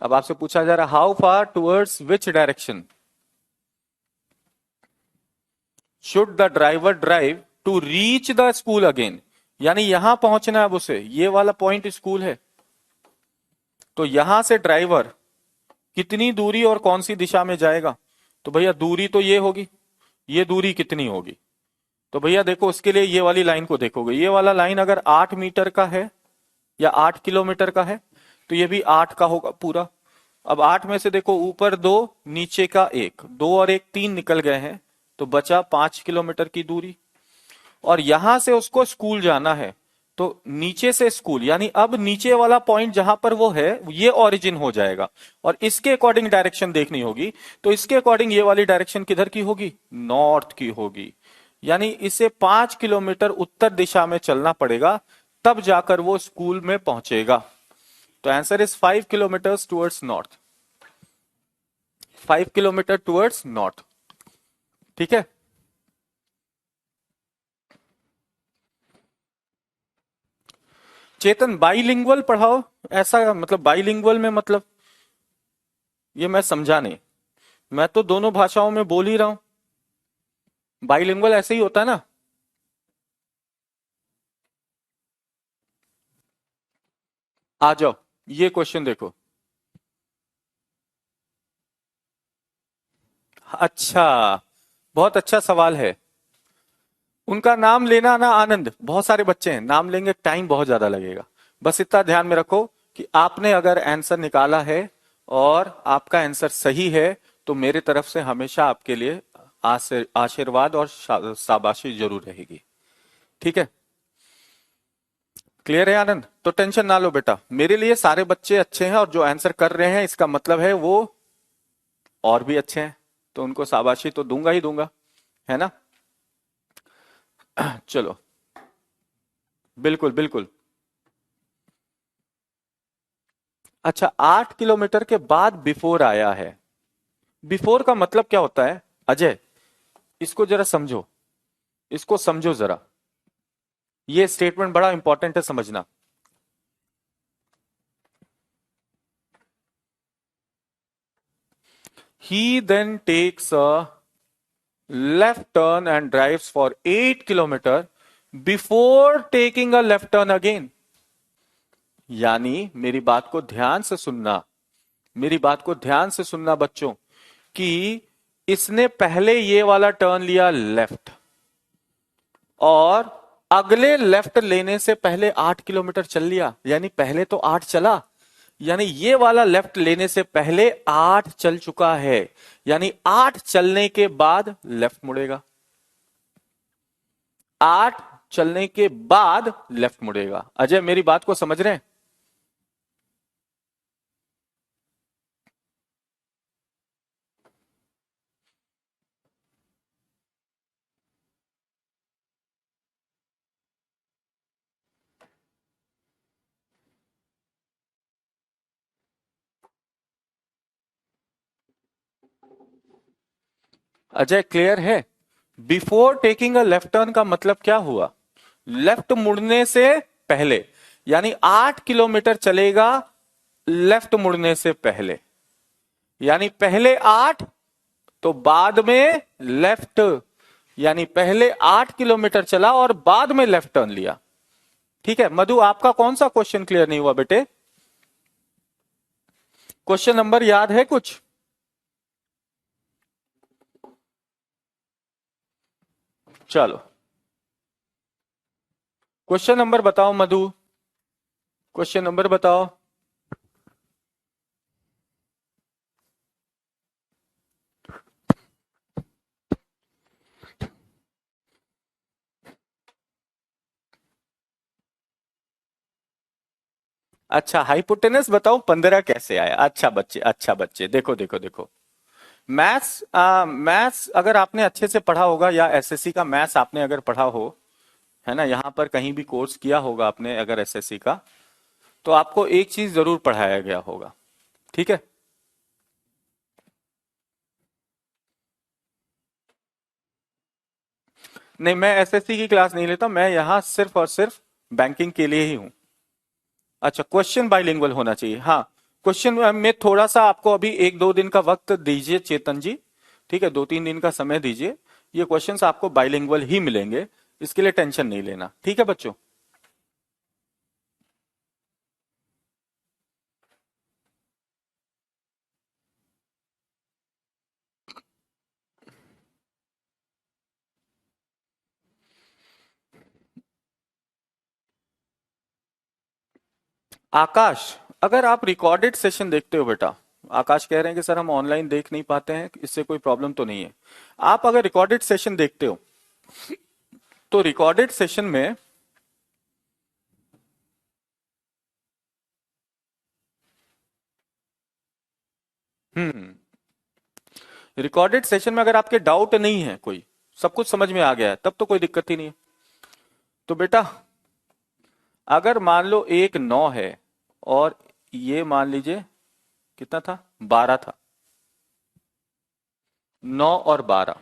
अब आपसे पूछा जा रहा how far towards which direction should the driver drive to reach the school again, यानी यहां पहुंचना है अब उसे, ये वाला पॉइंट स्कूल है। तो यहां से ड्राइवर कितनी दूरी और कौन सी दिशा में जाएगा? तो भैया दूरी तो ये होगी, ये दूरी कितनी होगी? तो भैया देखो, उसके लिए ये वाली लाइन को देखोगे, ये वाला लाइन अगर 8 मीटर का है या 8 किलोमीटर का है, तो ये भी 8 का होगा पूरा। अब 8 में से देखो, ऊपर 2, नीचे का 1, 2 और 1 3 निकल गए हैं, तो बचा 5 किलोमीटर की दूरी। और यहां से उसको स्कूल जाना है, तो नीचे से स्कूल, यानी अब नीचे वाला पॉइंट जहां पर वो है ये ओरिजिन हो जाएगा, और इसके अकॉर्डिंग डायरेक्शन देखनी होगी। तो इसके अकॉर्डिंग ये वाली डायरेक्शन किधर की होगी? नॉर्थ की होगी। यानी इसे 5 किलोमीटर उत्तर दिशा में चलना पड़ेगा, तब जाकर वो स्कूल में पहुंचेगा। तो answer is 5 kilometre towards north, 5 kilometre towards north. ठीक है, चेतन बाइलिंगुअल पढ़ाओ, ऐसा मतलब बाइलिंगुअल में मतलब ये मैं समझा नहीं, मैं तो दोनों भाषाओं में बोल ही रहा हूं। बाइलिंगुअल ऐसे ही होता है ना। आ जाओ, ये क्वेश्चन देखो। अच्छा, बहुत अच्छा सवाल है। उनका नाम लेना ना आनंद, बहुत सारे बच्चे हैं, नाम लेंगे टाइम बहुत ज्यादा लगेगा। बस इतना ध्यान में रखो कि आपने अगर आंसर निकाला है और आपका आंसर सही है, तो मेरे तरफ से हमेशा आपके लिए आशीर्वाद और शाबाशी जरूर रहेगी। ठीक है, क्लियर है आनंद? तो टेंशन ना लो बेटा, मेरे लिए सारे बच्चे अच्छे हैं, और जो आंसर कर रहे हैं इसका मतलब है वो और भी अच्छे हैं, तो उनको शाबाशी तो दूंगा ही दूंगा, है ना। चलो, बिल्कुल बिल्कुल। अच्छा, 8 किलोमीटर के बाद बिफोर आया है। बिफोर का मतलब क्या होता है अजय? इसको जरा समझो, इसको समझो जरा, ये स्टेटमेंट बड़ा इंपॉर्टेंट है समझना। He then takes a left turn and drives for 8 kilometers before taking a left turn again. यानी मेरी बात को ध्यान से सुनना, मेरी बात को ध्यान से सुनना बच्चों, कि इसने पहले ये वाला टर्न लिया लेफ्ट, और अगले लेफ्ट लेने से पहले 8 किलोमीटर चल लिया, यानी पहले तो 8 चला, यानी ये वाला लेफ्ट लेने से पहले 8 चल चुका है, यानी 8 चलने के बाद लेफ्ट मुड़ेगा, 8 चलने के बाद लेफ्ट मुड़ेगा। अजय मेरी बात को समझ रहे हैं? अजय क्लियर है? Before taking a left turn का मतलब क्या हुआ? लेफ्ट मुड़ने से पहले, यानी 8 किलोमीटर चलेगा लेफ्ट मुड़ने से पहले, यानी पहले 8 तो बाद में लेफ्ट, यानी पहले 8 किलोमीटर चला और बाद में लेफ्ट टर्न लिया। ठीक है मधु, आपका कौन सा क्वेश्चन क्लियर नहीं हुआ बेटे? क्वेश्चन नंबर याद है कुछ? चलो क्वेश्चन नंबर बताओ मधु, क्वेश्चन नंबर बताओ। अच्छा हाइपोटेनस बताओ 15 कैसे आया? अच्छा बच्चे, अच्छा बच्चे, देखो देखो देखो, मैथ्स मैथ्स अगर आपने अच्छे से पढ़ा होगा या एसएससी का मैथ्स आपने अगर पढ़ा हो, है ना, यहाँ पर कहीं भी कोर्स किया होगा आपने अगर एसएससी का, तो आपको एक चीज जरूर पढ़ाया गया होगा। ठीक है, नहीं मैं एसएससी की क्लास नहीं लेता, मैं यहाँ सिर्फ और सिर्फ बैंकिंग के लिए ही हूँ। अच्छा क्वेश्चन बाइलिंगुअल होना चाहिए, हाँ। क्वेश्चन में थोड़ा सा आपको अभी एक दो दिन का वक्त दीजिए चेतन जी, ठीक है, 2-3 दिन का समय दीजिए। ये क्वेश्चंस आपको बाइलिंगुअल ही मिलेंगे, इसके लिए टेंशन नहीं लेना, ठीक है बच्चों। आकाश, अगर आप रिकॉर्डेड सेशन देखते हो बेटा, आकाश कह रहे हैं कि सर हम ऑनलाइन देख नहीं पाते हैं, इससे कोई प्रॉब्लम तो नहीं है। आप अगर रिकॉर्डेड सेशन देखते हो तो रिकॉर्डेड सेशन में हम्म रिकॉर्डेड सेशन में अगर आपके डाउट नहीं है कोई, सब कुछ समझ में आ गया है, तब तो कोई दिक्कत ही नहीं है। तो बेटा अगर मान लो एक 9 है और ये मान लीजिए कितना था, 12 था, 9 और 12,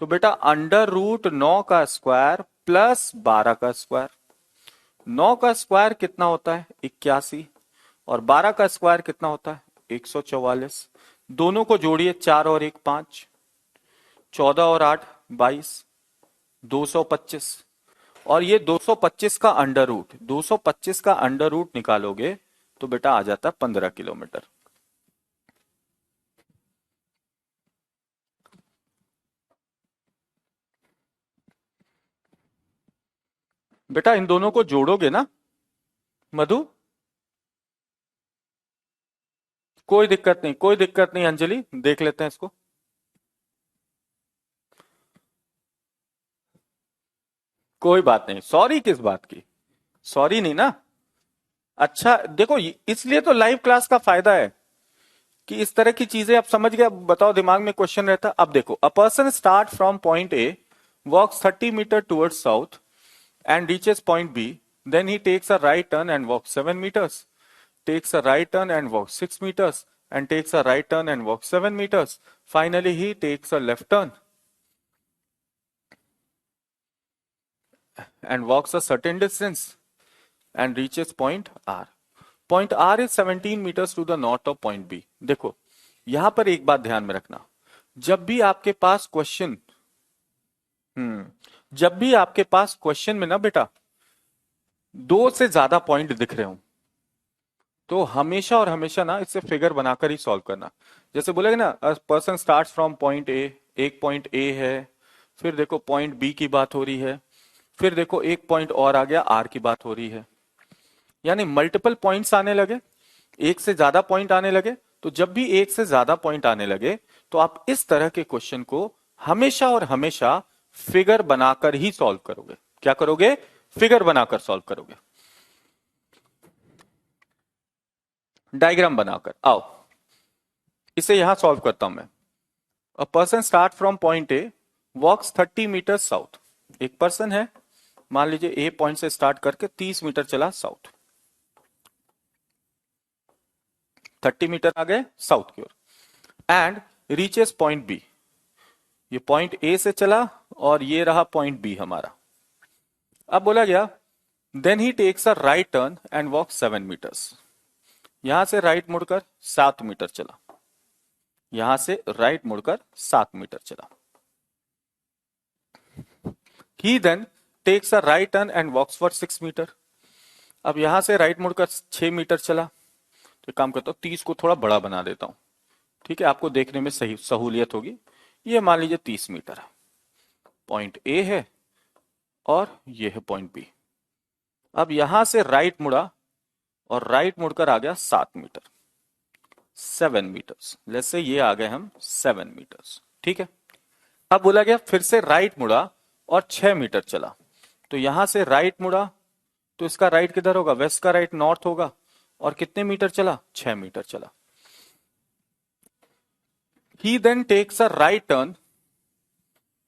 तो बेटा अंडर रूट 9 का स्क्वायर प्लस 12 का स्क्वायर, 9 का स्क्वायर कितना होता है 81, और 12 का स्क्वायर कितना होता है 144। दोनों को जोड़िए, 4 और 1 5, 14 और 8 22, 225, और ये 225 का अंडर रूट, 225 का अंडर रूट निकालोगे तो बेटा आ जाता है 15 किलोमीटर। बेटा इन दोनों को जोड़ोगे ना मधु? कोई दिक्कत नहीं, कोई दिक्कत नहीं अंजलि, देख लेते हैं इसको। कोई बात नहीं, सॉरी किस बात की, सॉरी नहीं ना। अच्छा देखो, इसलिए तो लाइव क्लास का फायदा है कि इस तरह की चीजें आप समझ गए। अब बताओ, दिमाग में क्वेश्चन रहता। अब देखो, a person start from point A, walks 30 meter towards south and reaches point B, then he takes a right turn and walks 7 meters, takes a right turn and walks 6 meters, and takes a right turn and walks 7 meters. Finally, he takes a left turn and walks a certain distance and reaches point R. Point R is 17 meters to the north of point B. देखो, यहां पर एक बात ध्यान में रखना, जब भी आपके पास क्वेश्चन जब भी आपके पास क्वेश्चन में ना बेटा दो से ज्यादा पॉइंट दिख रहे हो, तो हमेशा और हमेशा ना इससे फिगर बनाकर ही सॉल्व करना। जैसे बोलेगे ना, पर्सन स्टार्ट फ्रॉम पॉइंट ए, एक पॉइंट ए है, फिर देखो पॉइंट बी की बात हो रही है, फिर देखो एक पॉइंट और आ गया, आर की बात हो रही है, यानी मल्टीपल पॉइंट्स आने लगे, एक से ज्यादा पॉइंट आने लगे। तो जब भी एक से ज्यादा पॉइंट आने लगे तो आप इस तरह के क्वेश्चन को हमेशा और हमेशा फिगर बनाकर ही सॉल्व करोगे। क्या करोगे? फिगर बनाकर सॉल्व करोगे, डायग्राम बनाकर। आओ इसे यहां सॉल्व करता हूं मैं। A person start from point A, walks 30 meter south. एक पर्सन है, मान लीजिए ए पॉइंट से स्टार्ट करके 30 मीटर चला साउथ, 30 मीटर आ गए साउथ की ओर, एंड रीचेस पॉइंट बी। ये पॉइंट ए से चला और ये रहा पॉइंट बी हमारा। अब बोला गया then he takes a right turn and walk 7 meters. यहां से राइट मुड़कर 7 मीटर चला, यहां से राइट मुड़कर 7 मीटर चला। He then takes a right turn and walks for 6 meter. अब यहां से राइट मुड़कर 6 मीटर चला, तो एक काम करता हूँ 30 को थोड़ा बड़ा बना देता हूँ, ठीक है, आपको देखने में सही सहूलियत होगी। ये मान लीजिए 30 मीटर है, पॉइंट ए है और ये है पॉइंट बी। अब यहां से राइट मुड़ा और राइट मुड़कर आ गया 7 मीटर, 7 मीटर्स, जैसे ये आ गए हम 7 मीटर्स, ठीक है। अब बोला गया फिर से राइट मुड़ा और 6 मीटर चला, तो यहां से राइट मुड़ा तो इसका राइट किधर होगा, वेस्ट का राइट नॉर्थ होगा, और कितने मीटर चला, 6 मीटर चला। He then takes a right turn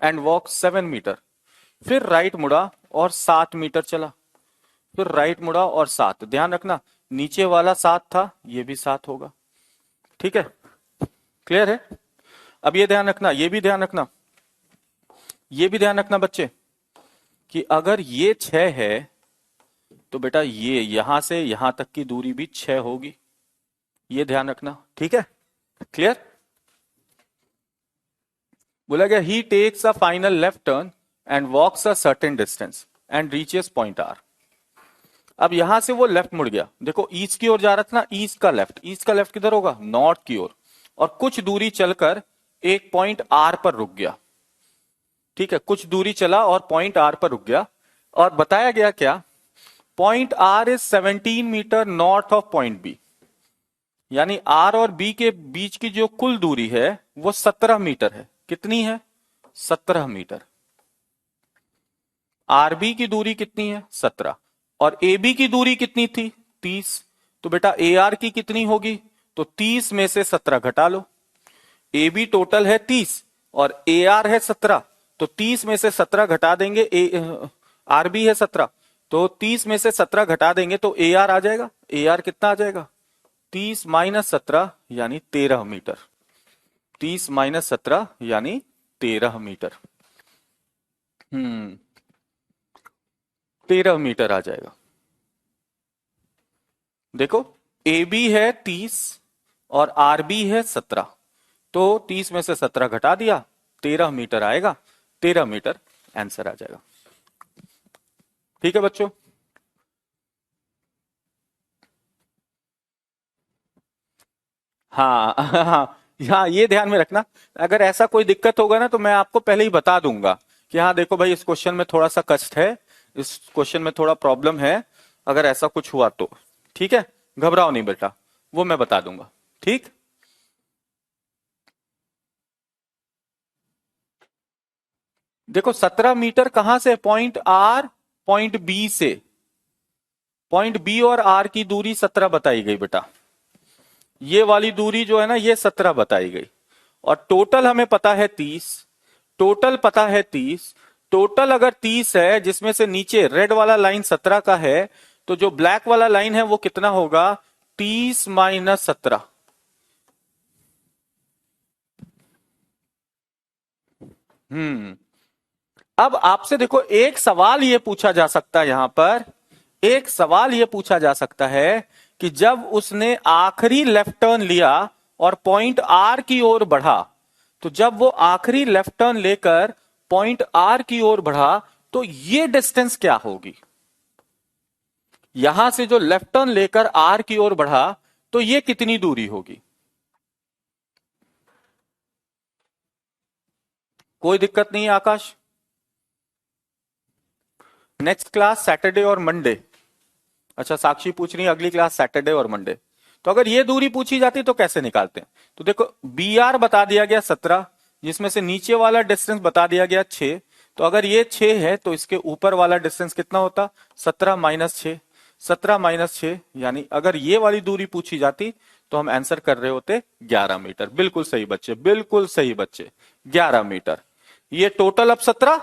and walk 7 metre, फिर राइट मुड़ा और 7 मीटर चला, फिर राइट मुड़ा और 7, ध्यान रखना नीचे वाला 7 था, ये भी 7 होगा, ठीक है, क्लियर है। अब ये ध्यान रखना, ये भी ध्यान रखना, ये भी ध्यान रखना बच्चे, कि अगर ये 6 है तो बेटा ये यहां से यहां तक की दूरी भी 6 होगी, ये ध्यान रखना, ठीक है, क्लियर। बोला गया he takes a final left turn and walks a certain distance and reaches point R. अब यहां से वो लेफ्ट मुड़ गया, देखो ईस्ट की ओर जा रहा था ना, ईस्ट का लेफ्ट, ईस्ट का लेफ्ट किधर होगा, नॉर्थ की ओर, और कुछ दूरी चलकर एक पॉइंट आर पर रुक गया, ठीक है, कुछ दूरी चला और पॉइंट आर पर रुक गया, और बताया गया क्या, point R is 17 meter north of point B, यानी आर और बी के बीच की जो कुल दूरी है वो 17 मीटर है, कितनी है, 17 मीटर। आरबी की दूरी कितनी है, 17, और ए बी की दूरी कितनी थी, 30, तो बेटा ए आर की कितनी होगी, तो 30 में से 17 घटा लो, ए बी टोटल है 30 और ए आर है 17, तो 30 में से 17 घटा देंगे, आर बी है 17, तो 30 में से 17 घटा देंगे तो ए आर आ जाएगा, ए आर कितना आ जाएगा, 30 माइनस 17 यानी 13 मीटर, 30 माइनस 17 यानी 13 मीटर, 13 मीटर आ जाएगा। देखो ए बी है 30 और आर बी है 17, तो 30 में से 17 घटा दिया, 13 मीटर आएगा, 13 मीटर आंसर आ जाएगा, ठीक है बच्चों। हाँ हाँ हाँ, ये ध्यान में रखना, अगर ऐसा कोई दिक्कत होगा ना तो मैं आपको पहले ही बता दूंगा कि हाँ देखो भाई इस क्वेश्चन में थोड़ा सा कष्ट है, इस क्वेश्चन में थोड़ा प्रॉब्लम है, अगर ऐसा कुछ हुआ तो, ठीक है, घबराओ नहीं बेटा, वो मैं बता दूंगा, ठीक। देखो 17 मीटर कहां से, पॉइंट आर पॉइंट बी से, पॉइंट बी और आर की दूरी 17 बताई गई बेटा, ये वाली दूरी जो है ना ये 17 बताई गई, और टोटल हमें पता है 30, टोटल पता है 30, टोटल अगर 30 है जिसमें से नीचे रेड वाला लाइन 17 का है, तो जो ब्लैक वाला लाइन है वो कितना होगा, 30 माइनस 17। हम्म, अब आपसे देखो एक सवाल ये पूछा जा सकता है, यहां पर एक सवाल ये पूछा जा सकता है कि जब उसने आखिरी लेफ्ट टर्न लिया और पॉइंट आर की ओर बढ़ा, तो जब वो आखिरी लेफ्ट टर्न लेकर पॉइंट आर की ओर बढ़ा तो ये डिस्टेंस क्या होगी, यहां से जो लेफ्ट टर्न लेकर आर की ओर बढ़ा तो ये कितनी दूरी होगी, कोई दिक्कत नहीं है आकाश। नेक्स्ट क्लास सैटरडे और मंडे, अच्छा साक्षी पूछ रही है अगली क्लास सैटरडे और मंडे, तो अगर ये दूरी पूछी जाती तो कैसे निकालते हैं, तो देखो बी आर बता दिया गया 17, जिसमें से नीचे वाला डिस्टेंस बता दिया गया 6, तो अगर ये 6 है तो इसके ऊपर वाला डिस्टेंस कितना होता, 17 माइनस 6, 17 माइनस 6, यानी अगर ये वाली दूरी पूछी जाती तो हम आंसर कर रहे होते 11 मीटर, बिल्कुल सही बच्चे, बिल्कुल सही बच्चे, 11 मीटर। ये टोटल अब 17,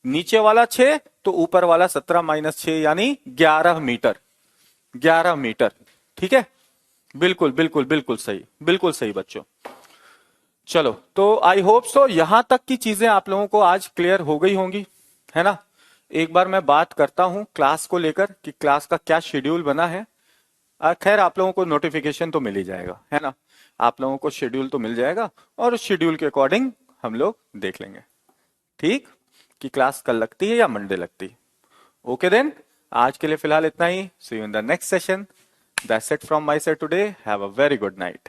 नीचे वाला 6 तो ऊपर वाला 17 माइनस 6 यानी 11 मीटर, 11 मीटर, ठीक है, बिल्कुल बिल्कुल बिल्कुल सही, बिल्कुल सही बच्चों। चलो तो आई होप सो यहां तक की चीजें आप लोगों को आज क्लियर हो गई होंगी, है ना। एक बार मैं बात करता हूं क्लास को लेकर कि क्लास का क्या शेड्यूल बना है। खैर आप लोगों को नोटिफिकेशन तो मिल ही जाएगा, है ना, आप लोगों को शेड्यूल तो मिल जाएगा और उस शेड्यूल के अकॉर्डिंग हम लोग देख लेंगे, ठीक, कि क्लास कल लगती है या मंडे लगती है। ओके देन, आज के लिए फिलहाल इतना ही। See you in the next session. That's it from my side today. Have a very good night.